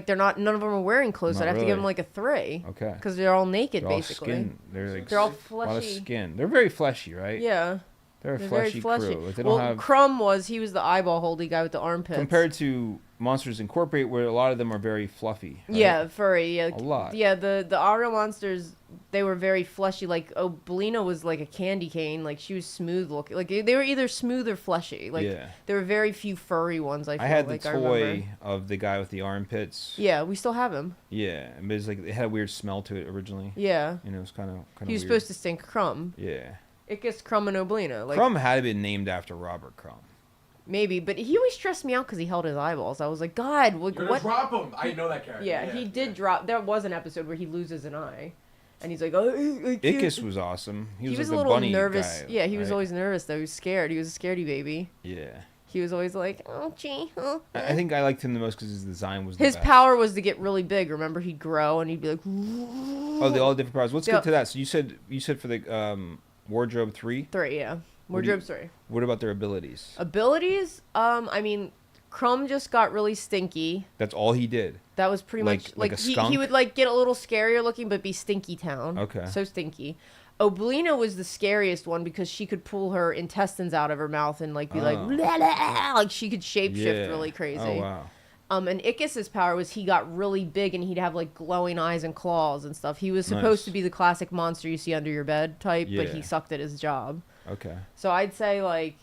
they're not. None of them are wearing clothes. Not I'd have to give really. them like a 3 Okay. because they're all naked They're all basically. skin. They're like They're all a lot of fleshy. skin. They're very fleshy, right? Yeah, They're a they're fleshy, very fleshy. crew. Like, they Well, don't have Crumb he was the eyeball holdy guy with the armpits. compared to Monsters Incorporated, where a lot of them are very fluffy. Right? Yeah, furry. Yeah, A lot. Yeah, the Ariel monsters they were very fleshy. Like Obelina was like a candy cane. Like she was smooth looking. Like they were either smooth or fleshy. Like Yeah. there were very few furry ones. I had like the I remember. toy of the guy with the armpits. Yeah, we still have him. Yeah, but it's like it had a weird smell to it originally. Yeah, You know, it was kind of he was weird. supposed to stink Crumb. Yeah. Ickis, Crumb, and Obelina. Like Crumb had to be named after Robert Crumb. maybe, but he always stressed me out because he held his eyeballs. I was like, God, You're gonna what? drop him. I know that character. Yeah, he did drop. There was an episode where he loses an eye, and he's like, "Oh, I can't." Ickis was awesome. He was, a like the little bunny nervous. guy, Yeah, he was right? always nervous though. He was scared. He was a scaredy baby. Yeah. He was always like, "Oh, gee." Oh. I think I liked him the most because his design was the His best. power was to get really big. Remember, he'd grow and he'd be like, Oh, they all different powers. Let's Yep. get to that. So you said for the wardrobe 3. three, yeah. What do you- Wardrobe three. What about their abilities? Abilities, I mean, Crumb just got really stinky. That's all he did. That was pretty Like- much like a he skunk? would like get a little scarier looking, but be Stinky Town. Okay. So stinky. Obelina was the scariest one because she could pull her intestines out of her mouth and like be like, Oh. "Blah, blah," like she could shapeshift Yeah. really crazy. Oh wow. And Ickis's power was he got really big and he'd have like glowing eyes and claws and stuff. He was supposed Nice. to be the classic monster you see under your bed type, but he Yeah. sucked at his job. Okay. So I'd say like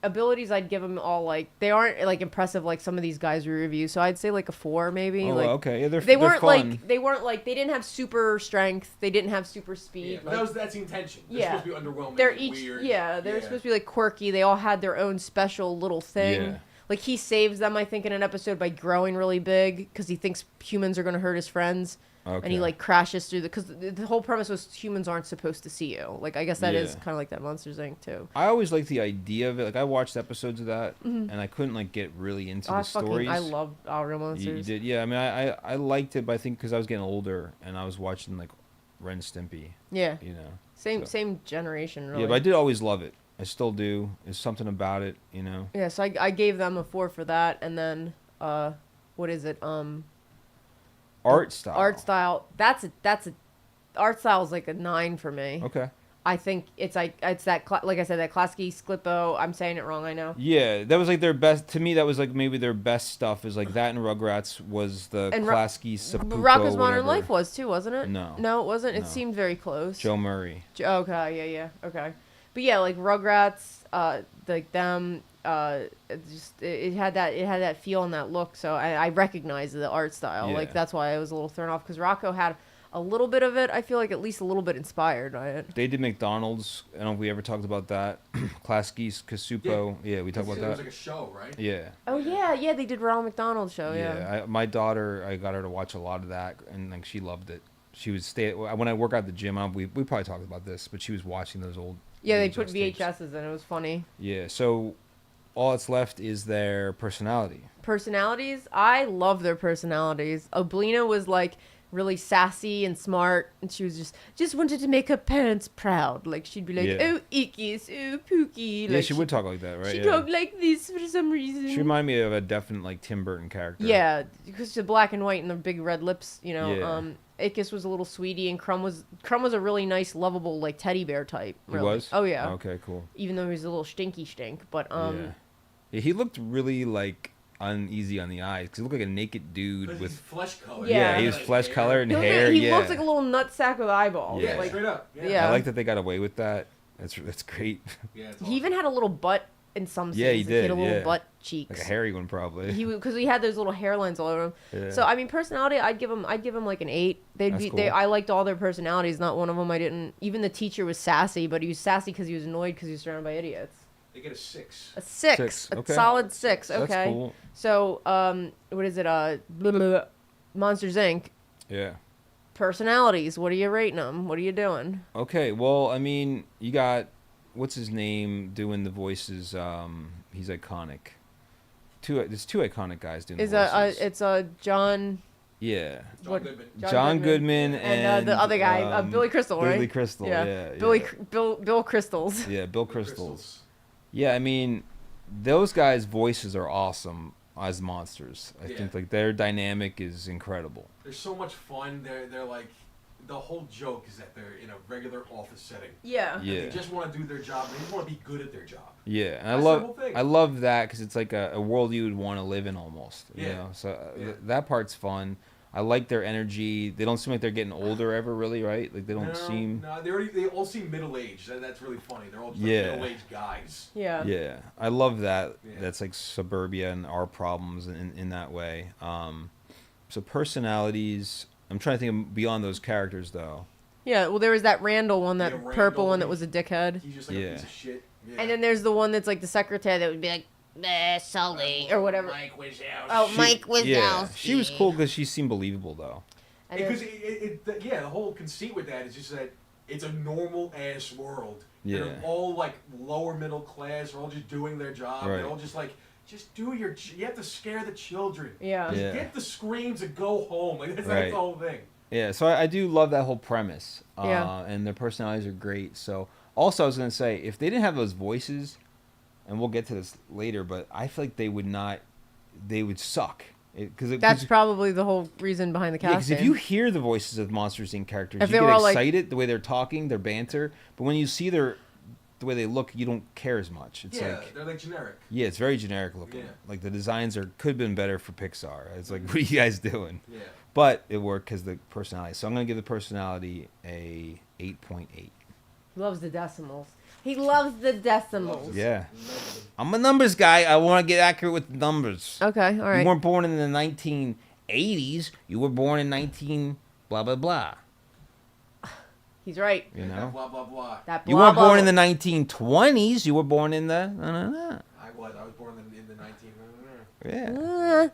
abilities, I'd give them all like they aren't like impressive like some of these guys we review. So I'd say like a 4 maybe. Oh, like okay. Yeah, they're they they're weren't fun. like they didn't have super strength. They didn't have super Yeah, speed. but like, that's the intention. They're Yeah. supposed to be underwhelming. they're and each weird. they're supposed to be like quirky. They all had their own special little thing. Yeah. Like he saves them, I think, in an episode by growing really big because he thinks humans are going to hurt his friends, Okay. and he like crashes through because the whole premise was humans aren't supposed to see you. Like I guess that is Yeah. kind of like that Monsters Inc. too. I always liked the idea of it. Like I watched episodes of that, and I couldn't like get really into the stories. I love All Real You Monsters. did, yeah. I mean, I liked it, but I think because I was getting older and I was watching like Ren and Stimpy, Yeah, you know. same So- same generation really. Yeah, but I did always love it. I still do. There's something about it, you know. Yeah, so I gave them a 4 for that, and then what is it? Art style. Art style. That's a art style is like a 9 for me. Okay. I think it's like that like I said, that Klasky Sklippo. I'm saying it wrong, I know. Yeah, that was like their best. To me, that was like maybe their best stuff. Is like that and Rugrats was the And Klasky Seppuku. Rocko's Modern whatever. Life was too, wasn't it? No. No, it wasn't. It No. seemed very close. Joe Murray. Okay, yeah, okay. But yeah, like Rugrats, like them, it had that feel and that look. So I recognized the art style. Yeah. Like that's why I was a little thrown off because Rocco had a little bit of it. I feel like at least a little bit inspired by it. They did McDonald's. I don't know if we ever talked about that. Klasky's Kasupo. Yeah, we talked It about was that. like a show, right? Yeah. Oh yeah, they did Ronald McDonald show. Yeah. My daughter, I got her to watch a lot of that, and like she loved it. She would stay when I work out at the gym. We probably talked about this, but she was watching those old. Yeah, they put tapes. VHSs in. It was funny. Yeah, so all that's left is their personality. Personalities, I love their personalities. Oblina was like really sassy and smart, and she was just wanted to make her parents proud. Like she'd be like, Yeah. "Oh, Ikis, oh, Pookie." Yeah, Like, she would talk like that, right? She Yeah. talked like this for some reason. She reminded me of a definite like Tim Burton character. Yeah, because the black and white and the big red lips, you know. Yeah. Ikis was a little sweetie, and Crumb was a really nice, lovable like teddy bear type. He Really. was. Oh yeah. Okay, cool. Even though he was a little stinky stink, but Yeah, he looked really like uneasy on the eyes because he looked like a naked dude But he's with. flesh color. Yeah, he was Like flesh hair. color and he, looked hair. like, he yeah, looks like a little nutsack with eyeballs. Yeah. Yeah, Like, straight up. Yeah. I like that they got away with that. That's great. Yeah, it's he even had a little butt in some scenes. Yeah, he Like, did, had a little yeah. butt cheeks. Like a hairy one, probably. Because he had those little hairlines all over him. Yeah. So I mean, personality, I'd give him like an 8. That's cool. I liked all their personalities. Not one of them I didn't. Even the teacher was sassy, but he was sassy because he was annoyed because he was surrounded by idiots. They get a 6. A 6, Six, a okay. solid 6. Okay. That's cool. So what is it? Blah, blah, blah. Monsters Inc. Yeah. Personalities. What are you rating them? What are you doing? Okay. Well, I mean, you got what's his name doing the voices. He's iconic. There's two iconic guys doing Is the voices. it's John Yeah. John What- Goodman. John Goodman and the other guy, Billy Crystal, right? Billy Crystal. Yeah. Bill Crystals. Yeah, Bill Crystals. Yeah, I mean, those guys' voices are awesome as monsters. I Yeah. think like their dynamic is incredible. They're so much fun. They're like, the whole joke is that they're in a regular office setting. Yeah. Yeah. They just want to do their job. They just want to be good at their job. Yeah, and That's the whole thing. I love that because it's like a world you would want to live in almost. You Yeah. know, so Yeah. that part's fun. I like their energy. They don't seem like they're getting older ever, really, right? Like they don't No, seem. No, they all seem middle aged. That's really funny. They're all just Yeah. middle aged guys. Yeah. Yeah, I love that. Yeah. That's like suburbia and our problems in that way. So personalities. I'm trying to think of beyond those characters though. Yeah. Well, there was that Randall one, that Yeah, Randall, purple one that he- was a dickhead. He's just like Yeah. a piece of shit. Yeah. And then there's the one that's like the secretary that would be like, Sully, or whatever. Mike Wazowski. Oh, Mike Wazowski. Yeah, she was cool because she seemed believable though. And then- Because yeah, the whole conceit with that is just that it's a normal ass world. Yeah. They're all like lower middle class. They're all just doing their job. Right. They're all just like, just do your. You have to scare the children. Yeah. Just Yeah. get the screams and go home. Like that's Right. the whole thing. Yeah, so I do love that whole premise. Yeah. And their personalities are great. So also I was gonna say if they didn't have those voices, and we'll get to this later, but I feel like they would suck. That's probably the whole reason behind the Yeah, because casting. if you hear the voices of Monsters Inc. characters, If you they get were all, like- excited the way they're talking, their banter. But when you see the way they look, you don't care as much. It's Yeah, like they're like generic. yeah, it's very generic looking. Yeah. Like the designs could have been better for Pixar. It's like what are you guys doing? Yeah. But it worked because the personality. So I'm gonna give the personality a 8.8. He loves the decimals. He loves the decimals. Yeah. I'm a numbers guy. I want to get accurate with the numbers. Okay. All right. You weren't born in the 1980s. You were born in 19 blah blah blah. He's right. You know. Blah blah blah. That You blah, weren't blah, born in the 1920s. You were born in the I was born in the 19. yeah.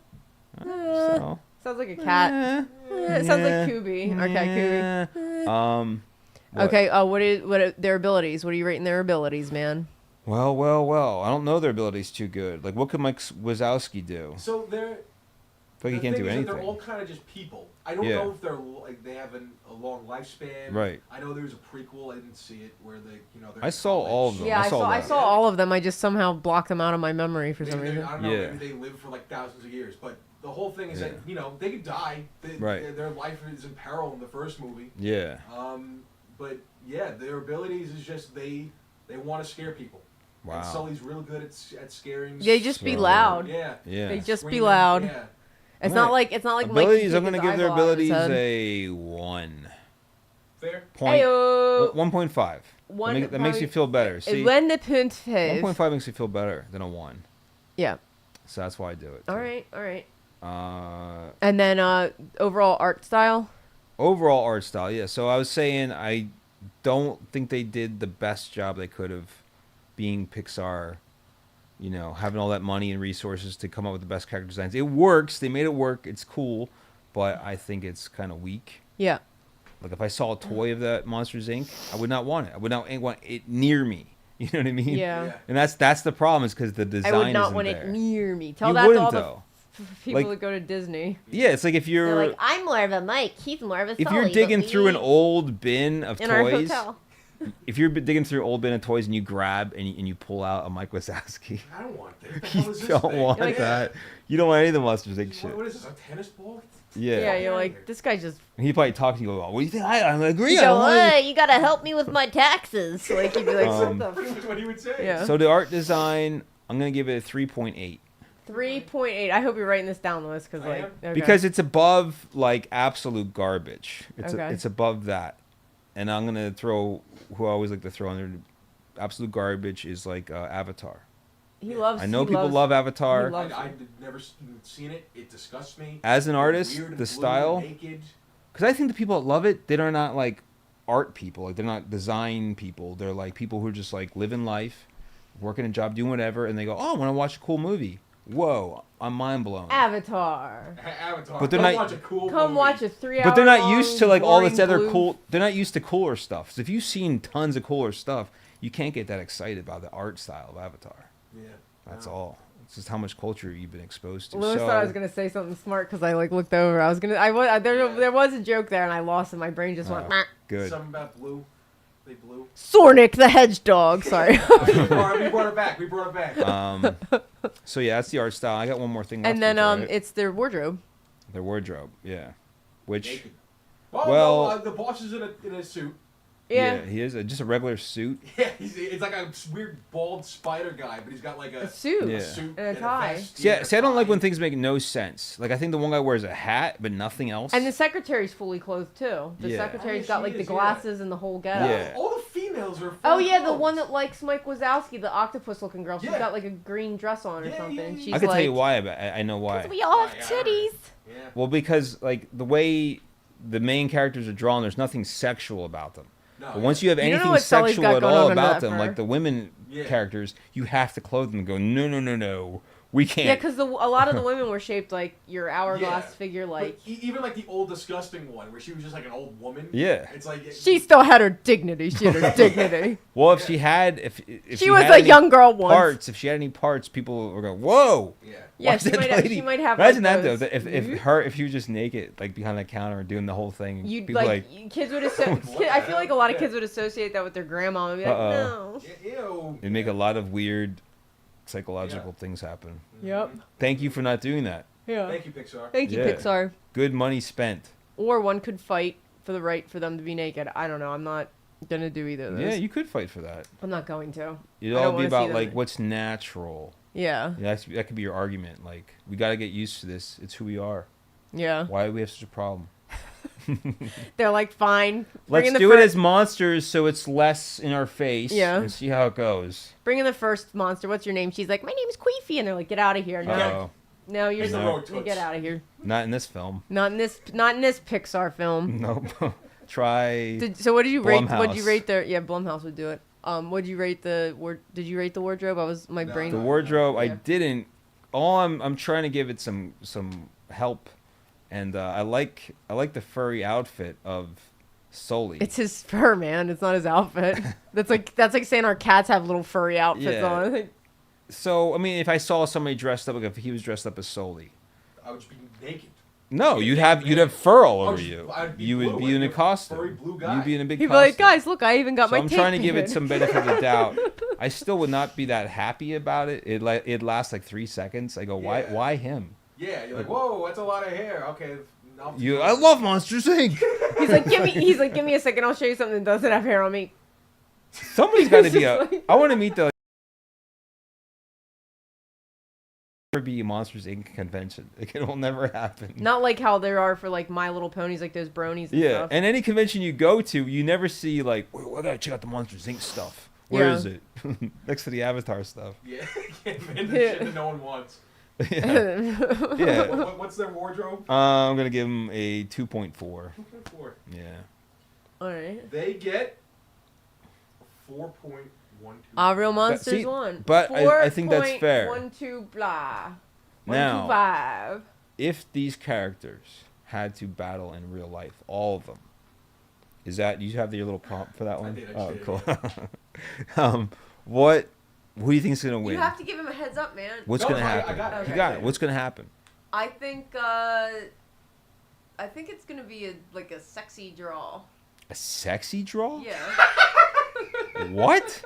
So Sounds like a cat. It sounds like Kubi. Okay, Kubi. what? Okay. What are their abilities? What are you rating their abilities, man? Well. I don't know their abilities too good. Like, what could Mike Wazowski do? So they're. Like, he the can't thing do is that anything. They're all kind of just people. I don't Yeah. know if they're like they have a long lifespan. Right. I know there was a prequel. I didn't see it where they're. I in saw all of college. them. Yeah, I saw I that. saw all of them. I just somehow blocked them out of my memory for Maybe some they- reason. I don't know. Yeah. Maybe they live for like thousands of years, but the whole thing is Yeah. that they could die. Right. Their life is in peril in the first movie. Yeah. But yeah, their abilities is just they want to scare people. And Wow. Sully's real good at scaring. They just be So- loud. Yeah. Yeah. They just be Screaming, loud. Yeah. It's Alright. not like Mike. Abilities. can I'm take gonna his give their eyeball out of his abilities head. a 1. Fair. Point. Ayo. 1.5. One That makes you feel better. See, When the punt phase. 1.5 makes you feel better than a 1. Yeah. So that's why I do it. All too. right. Uh, And then overall art style. overall art style, yeah. So I was saying I don't think they did the best job they could have being Pixar, having all that money and resources to come up with the best character designs. It works. They made it work. It's cool, but I think it's kind of weak. Yeah. Like if I saw a toy of that Monsters Inc., I would not want it. I would not want it near me. You know what I mean? Yeah. And that's the problem is because the design I would not isn't want there. it near me. Tell You that to wouldn't all though. the people Like- that go to Disney. Yeah, it's like if They're you're like, I'm more of a Mike. He's more of a if Sully, you're but digging we through an old bin of in our toys. hotel. If you're digging through an old bin of toys and you grab and you pull out a Mike Wazowski, I don't want that. What the you hell is this don't thing? want You're like- that. You don't want any of the Monsters Inc. shit. What is this? A tennis ball? Yeah. Yeah, you're outta like, here. this guy just. And he'd probably talk to you. What do you think? I agree. You I go, don't want hey, you gotta help me with my taxes. Like you'd be like, Um, what Pretty the? much what he would say. Yeah. So the art design, I'm gonna give it a 3.8 3.8. I hope you're writing this down, Lewis, because I like am. okay. because it's above like absolute garbage. Okay. It's above that, and I'm gonna throw who I always like to throw under absolute garbage is like Avatar. he loves. I know he people loves, love Avatar. he loves- I've never seen it. It disgusts me. As an It's artist, weird and the blue and style. naked. Because I think the people that love it, they're not like art people. Like they're not design people. They're like people who are just like living life, working a job, doing whatever, and they go, "Oh, I want to watch a cool movie." Whoa, I'm mind blown. Avatar. Avatar. But they're Come not- watch a cool Come movie. watch a 3 hour. But they're not used to like all this other blue. cool. They're not used to cooler stuff. So if you've seen tons of cooler stuff, you can't get that excited about the art style of Avatar. Yeah. That's No. all. It's just how much culture you've been exposed to. Lewis so, thought I was gonna say something smart because I like looked over. I was gonna. There was a joke there and I lost it. My brain just went. Oh. "Meh." good. Something about blue. They blue. Sornik the hedgehog. Sorry. we brought it back. We brought it back. So yeah, that's the art style. I got one more thing. Left and then with it. it's their wardrobe. their wardrobe. Yeah, which Naked. Well- the boss is in a suit. Yeah. he is just a regular suit. Yeah, it's like a weird bald spider guy, but he's got like A suit. Yeah. a suit And a tie. vest, See, yeah, see, I don't like tie. when things make no sense. Like I think the one guy wears a hat but nothing else. And the secretary's fully clothed too. The Yeah. secretary's Oh, got she like the is, yeah. glasses and the whole getup. Yeah. All the females are. Oh fully yeah, the clothed. one that likes Mike Wazowski, the octopus-looking girl. She's Yeah. got like a green dress on or Yeah, something. yeah, And yeah. she's I can like, tell you why, but I know why. we all have Yeah, I titties. Yeah. Well, because like the way the main characters are drawn, there's nothing sexual about them. No, But once you have You don't know anything what Sully's sexual got at going all on under about that them, fur. like the women Yeah. characters, you have to clothe them and go, no, we can't. Yeah, because a lot of the women were shaped like your hourglass Yeah. figure. But Like even like the old disgusting one, where she was just like an old woman. Yeah. It's like she still had her dignity. She had her dignity. Well, if she had, if She was had a any young girl once. parts, if she had any parts, people were going, whoa. Yeah. Yeah, Why's she that might have. lady- She might have. Imagine like, that though. those- That if she was just naked, like behind the counter doing the whole thing, You'd people like, kids would associate. I feel like a lot of kids would associate that with their grandma and be like, Uh-oh. no. Ew. it'd make a lot of weird psychological things happen. Yep. Thank you for not doing that. Yeah. Thank you, Pixar. Thank you, Yeah. Pixar. Good money spent. Or one could fight for the right for them to be naked. I don't know. I'm not gonna do either of those. Yeah, you could fight for that. I'm not going to. It'd I don't all be wanna see about them. like what's natural. Yeah. Yeah, that could be your argument. Like we got to get used to this. It's who we are. Yeah. Why do we have such a problem? They're like, fine. Let's Bring in the do it fir- as monsters so it's less in our face. Yeah. And see how it goes. Bring in the first monster. What's your name? She's like, my name's Queefy, and they're like, get out of here. No, Uh-oh. no, you're It's the No. road you toots. get out of here. Not in this film. Not in this Pixar film. Nope. Try. So what did you rate? What did you Blumhouse. rate the? Yeah, Blumhouse would do it. What did you rate the? Did you rate the wardrobe? I was my No. brain. The wardrobe, I Yeah. didn't. All I'm trying to give it some help, and I like the furry outfit of Sully. It's his fur, man. It's not his outfit. that's like saying our cats have little furry outfits Yeah. on. So I mean, if I saw somebody dressed up, like if he was dressed up as Sully, I would just be naked. no, Yeah, you'd yeah, have yeah. fur all I over would- you. I'd be You would blue. be in I'd a be a costume. furry blue guy. You'd be in a big He'd be costume. like, guys, look, I even got So my I'm tape trying to give it painted." some benefit of the doubt. I still would not be that happy about it. It lasts like 3 seconds. I go, why Yeah. why him? Yeah, you're like, whoa, that's a lot of hair. Okay. I love Monsters Inc. He's like, give me a second. I'll show you something that doesn't have hair on me. Somebody's got to It's be just a. like- I want to meet the. Never be a Monsters Inc. convention. Like, it will never happen. Not like how there are for like My Little Ponies, like those bronies and Yeah, stuff. and any convention you go to, you never see like, "Wait, I gotta check out the Monsters Inc. stuff. Where Yeah. is it? Next to the Avatar stuff. Yeah, man, the shit that no one wants. Yeah. Yeah. What's their wardrobe? I'm gonna give them a 2.4. 2.4. Yeah. All right. They get 4.12. Real Monsters see, won. but I think that's fair. 4.12 blah. Now, 125. if these characters had to battle in real life, all of them, is that you have your little prompt for that I one? did, I Oh, did, cool. Who do you think's gonna win? You have to give him a heads up, man. What's No, gonna I happen? got it. You Okay. got it. What's gonna happen? I think it's gonna be a sexy draw. A sexy draw? Yeah. What?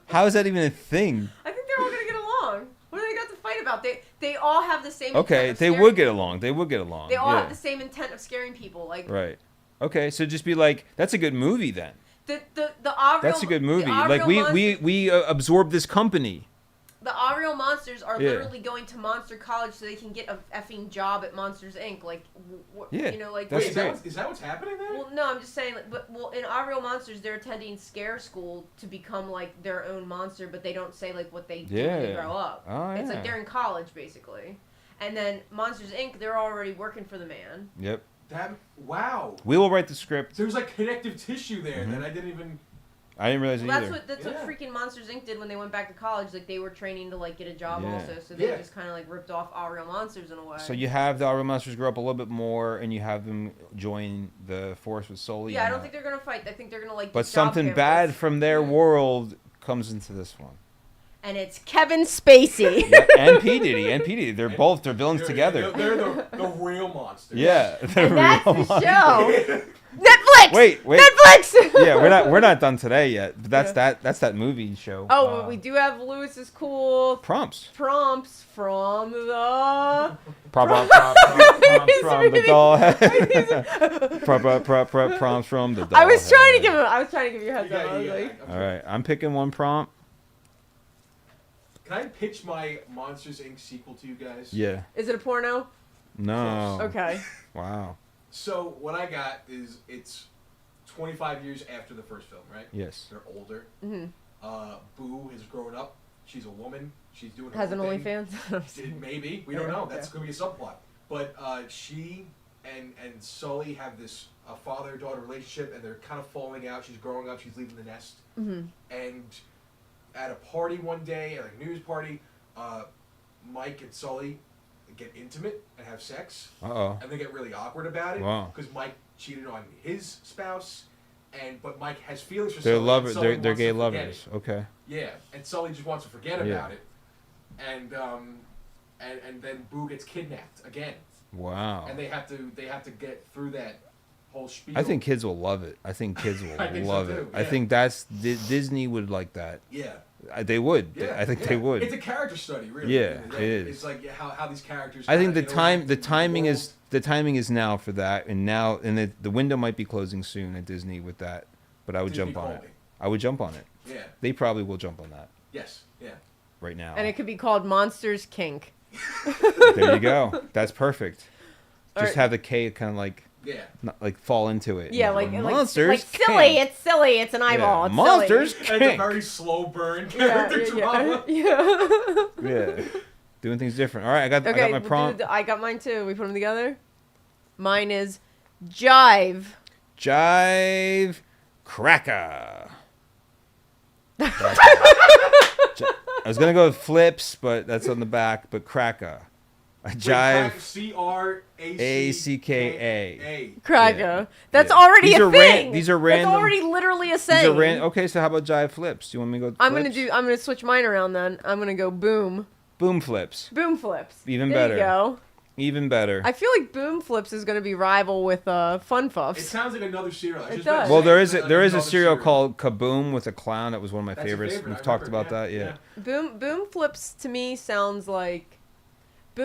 How is that even a thing? I think they're all gonna get along. What do they got to fight about? They all have the same. Okay, intent of they scaring would get people. along. They would get along. They all yeah. have the same intent of scaring people. Like Right. Okay, so just be like, that's a good movie then. the Ariel. That's a good movie. The Like Ariel we absorbed this company. The Ariel monsters are Yeah. literally going to Monster College so they can get a effing job at Monsters Inc. Like, Yeah, you know, like. that's Wait, great. is that what's happening there? Well, no, I'm just saying. In Ariel monsters, they're attending Scare School to become like their own monster, but they don't say like what they do when they Yeah. grow up. Oh, It's yeah. like they're in college basically, and then Monsters Inc. They're already working for the man. Yep. Wow. We will write the script. There's like connective tissue there Mhm. that I didn't even. I didn't realize Well, it either. that's Yeah. what freaking Monsters Inc. did when they went back to college. Like they were training to like get a job Yeah. also, so they Yeah. just kind of like ripped off Ariel monsters in a way. So you have the Ariel Monsters grow up a little bit more, and you have them join the force with Sully. Yeah, I and don't think they're gonna fight. I think they're gonna like. But get job something pamphlets. bad from their Yeah. world comes into this one. And it's Kevin Spacey. Yeah, and P Diddy, and P Diddy. They're both villains together. They're the real monsters. Yeah, they're And that's real the monsters. show. Netflix. Wait. Netflix. Yeah, we're not done today yet. But that's that movie show. Oh, we do have Lewis's cool prompts. prompts from the. Prompts from the doll. Prompts from the doll. I was trying to give you a heads up. I was Yeah, like, All right, I'm picking one prompt. Can I pitch my Monsters Inc. sequel to you guys? Yeah. is it a porno? No. Okay. Wow. So what I got is it's 25 years after the first film, right? Yes. They're older. Mm-hmm. Boo has grown up. She's a woman. She's doing her Has an own thing. OnlyFans. Maybe we don't Yeah, know. okay. That's gonna be a subplot. But she and Sully have this father-daughter relationship, and they're kind of falling out. She's growing up. She's leaving the nest. Mm-hmm. And at a party one day, at a news party, Mike and Sully get intimate and have sex, Uh-oh. and they get really awkward about it Wow. because Mike cheated on his spouse, but Mike has feelings for They're Sully. lovers. and Sully They're wants gay to forget lovers. it. Okay. Yeah, and Sully just wants to forget Yeah. about it, and then Boo gets kidnapped again, Wow. and they have to get through that whole spiel. I think kids will love it. I think kids will I think so love too, it. I yeah. think Disney would like that. Yeah. They would. Yeah, I think yeah. they would. It's a character study, really. Yeah, at the end of the day. it is. It's like how these characters. I think kinda the interact timing with is the timing is now for that, and the window might be closing soon at Disney with that. But I would Disney jump on it. call me. I would jump on it. Yeah. They probably will jump on that Yes. Yeah. right now. And it could be called Monsters Kink. There you go. That's perfect. Or- Just have the K kind of like Yeah. not, like fall into it. Yeah, And like go, like monsters. like silly. Kink." It's silly. It's an eyeball. Yeah, It's monsters. Silly. And it's a Kink. very slow burn Yeah, character drama. yeah. Yeah. Doing things different. All right, I got Okay, my we'll prompt. I got mine too. We put them together. Mine is jive. Jive cracker. I was gonna go with flips, but that's on the back. But cracker. A jive. CRACKA. Cracker. Yeah. That's Yeah. already These a are thing. these are random. That's already literally a These saying. are okay, so how about jive flips? Do you want me to go? I'm flips? gonna switch mine around then. I'm gonna go boom. boom flips. Boom flips. Even there better. You go. Even better. I feel like boom flips is gonna be rival with Fun It Puffs. sounds like another cereal. It does. Well, there is Like there is a another cereal called Kaboom with a clown. That was one of my That's a favorites. favorite, We've I talked remember, about that. Yeah. Boom flips to me sounds like a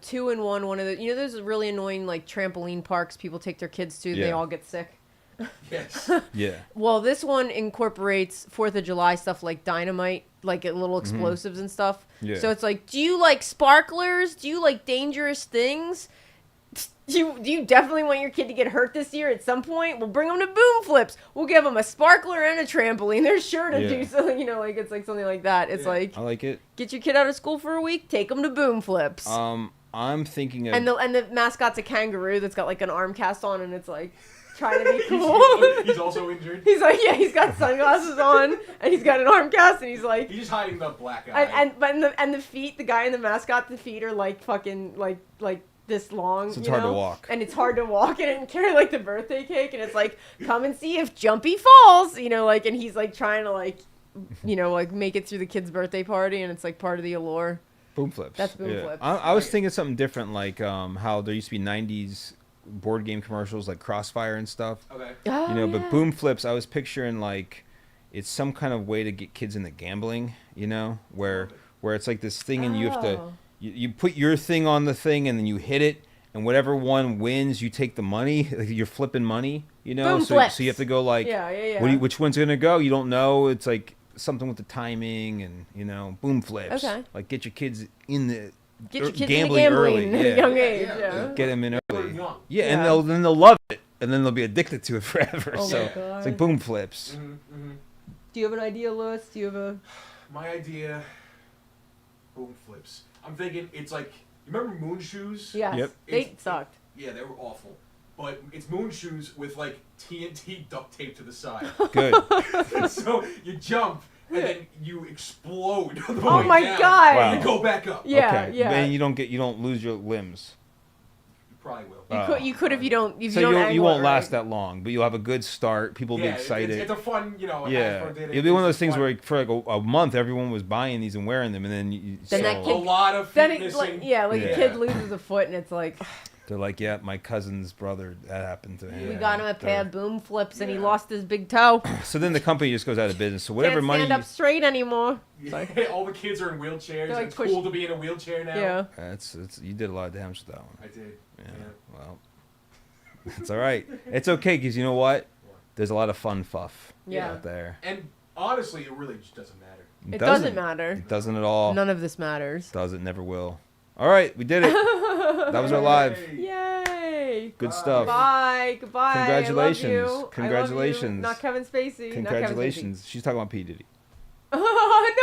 2-in-1. One of the those really annoying like trampoline parks people take their kids to. They Yeah. all get sick. Yes. Yeah. Well, this one incorporates 4th of July stuff like dynamite, like little explosives and stuff. Yeah. So it's like, do you like sparklers? Do you like dangerous things? Do you definitely want your kid to get hurt this year at some point? We'll bring them to Boom Flips. We'll give them a sparkler and a trampoline. They're sure to Yeah. do something, like it's like something like that. It's Yeah. like, I like it. get your kid out of school for a week, take them to Boom Flips. I'm thinking of and the mascot's a kangaroo that's got like an arm cast on, and it's like trying to be cool. He's also injured. He's like, yeah, he's got sunglasses on, and he's got an arm cast, and he's like, He's just hiding the black eye. and the feet, the guy in the mascot, the feet are like fucking like this long. So it's you hard to know? walk. And it's hard to walk, and it can carry like the birthday cake, and it's like, come and see if Jumpy falls, and he's like trying to like make it through the kid's birthday party, and it's like part of the allure. boom flips. That's Boom Yeah. Flips. I was thinking something different, like how there used to be '90s board game commercials like Crossfire and stuff. Okay. Oh, But boom flips, I was picturing like it's some kind of way to get kids into gambling. Where it's like this thing, and you have to. Oh. You put your thing on the thing, and then you hit it, and whatever one wins, you take the money. Like you're flipping money, Boom So flips. you have to go like, Yeah. which one's gonna go? You don't know. It's like something with the timing, and boom flips. Okay. Like get your kids in the Get your kids gambling into early. gambling at a Yeah. young Yeah, age. yeah, Yeah. yeah. Get them in We're early. young. Yeah, and Yeah. then they'll love it, and then they'll be addicted to it forever. Oh my So God. it's like boom flips. Mm-hmm. Do you have an idea, Lewis? Do you have a? My idea. Boom flips. I'm thinking it's like you remember Moon Shoes? Yes. Yep. They It's- sucked. Yeah, they were awful. But it's Moon Shoes with like TNT duct tape to the side. Good. So you jump and then you explode. On the Oh way my down, God. Wow. And you go back up. Yeah. Okay. Yeah. Then you don't lose your limbs. You probably will. You could if you don't So don't you angle won't it last right. that long, but you'll have a good start. People will Yeah, be excited. It's a fun, Yeah, it'll be one of those things where for like a month everyone was buying these and wearing them, and then Then that a kid- lot of Then feet it, missing. like, a Yeah. kid loses a foot and it's like, They're like, yeah, my cousin's brother, that happened to him. We Yeah. got him a pair of They're- boom flips, and he Yeah. lost his big toe. So then the company just goes out of business. So whatever Can't money, stand up straight anymore. All the kids are in wheelchairs. They're like It's push- cool to be in a wheelchair now. Yeah. it's you did a lot of damage to that one. I did. Yeah. Yeah. Well, it's all right. It's okay because you know what? There's a lot of fun fuff Yeah. out there. And honestly, it really just doesn't matter. It doesn't matter. It doesn't at all. None of this matters. Doesn't. Never will. All right, we did it. That was our live. Yay! Good Bye. stuff. Bye. Goodbye. Congratulations. I love you. I love you. Congratulations. Not Kevin Spacey. Congratulations. She's talking about P Diddy. Not Kevin Spacey. No, I'm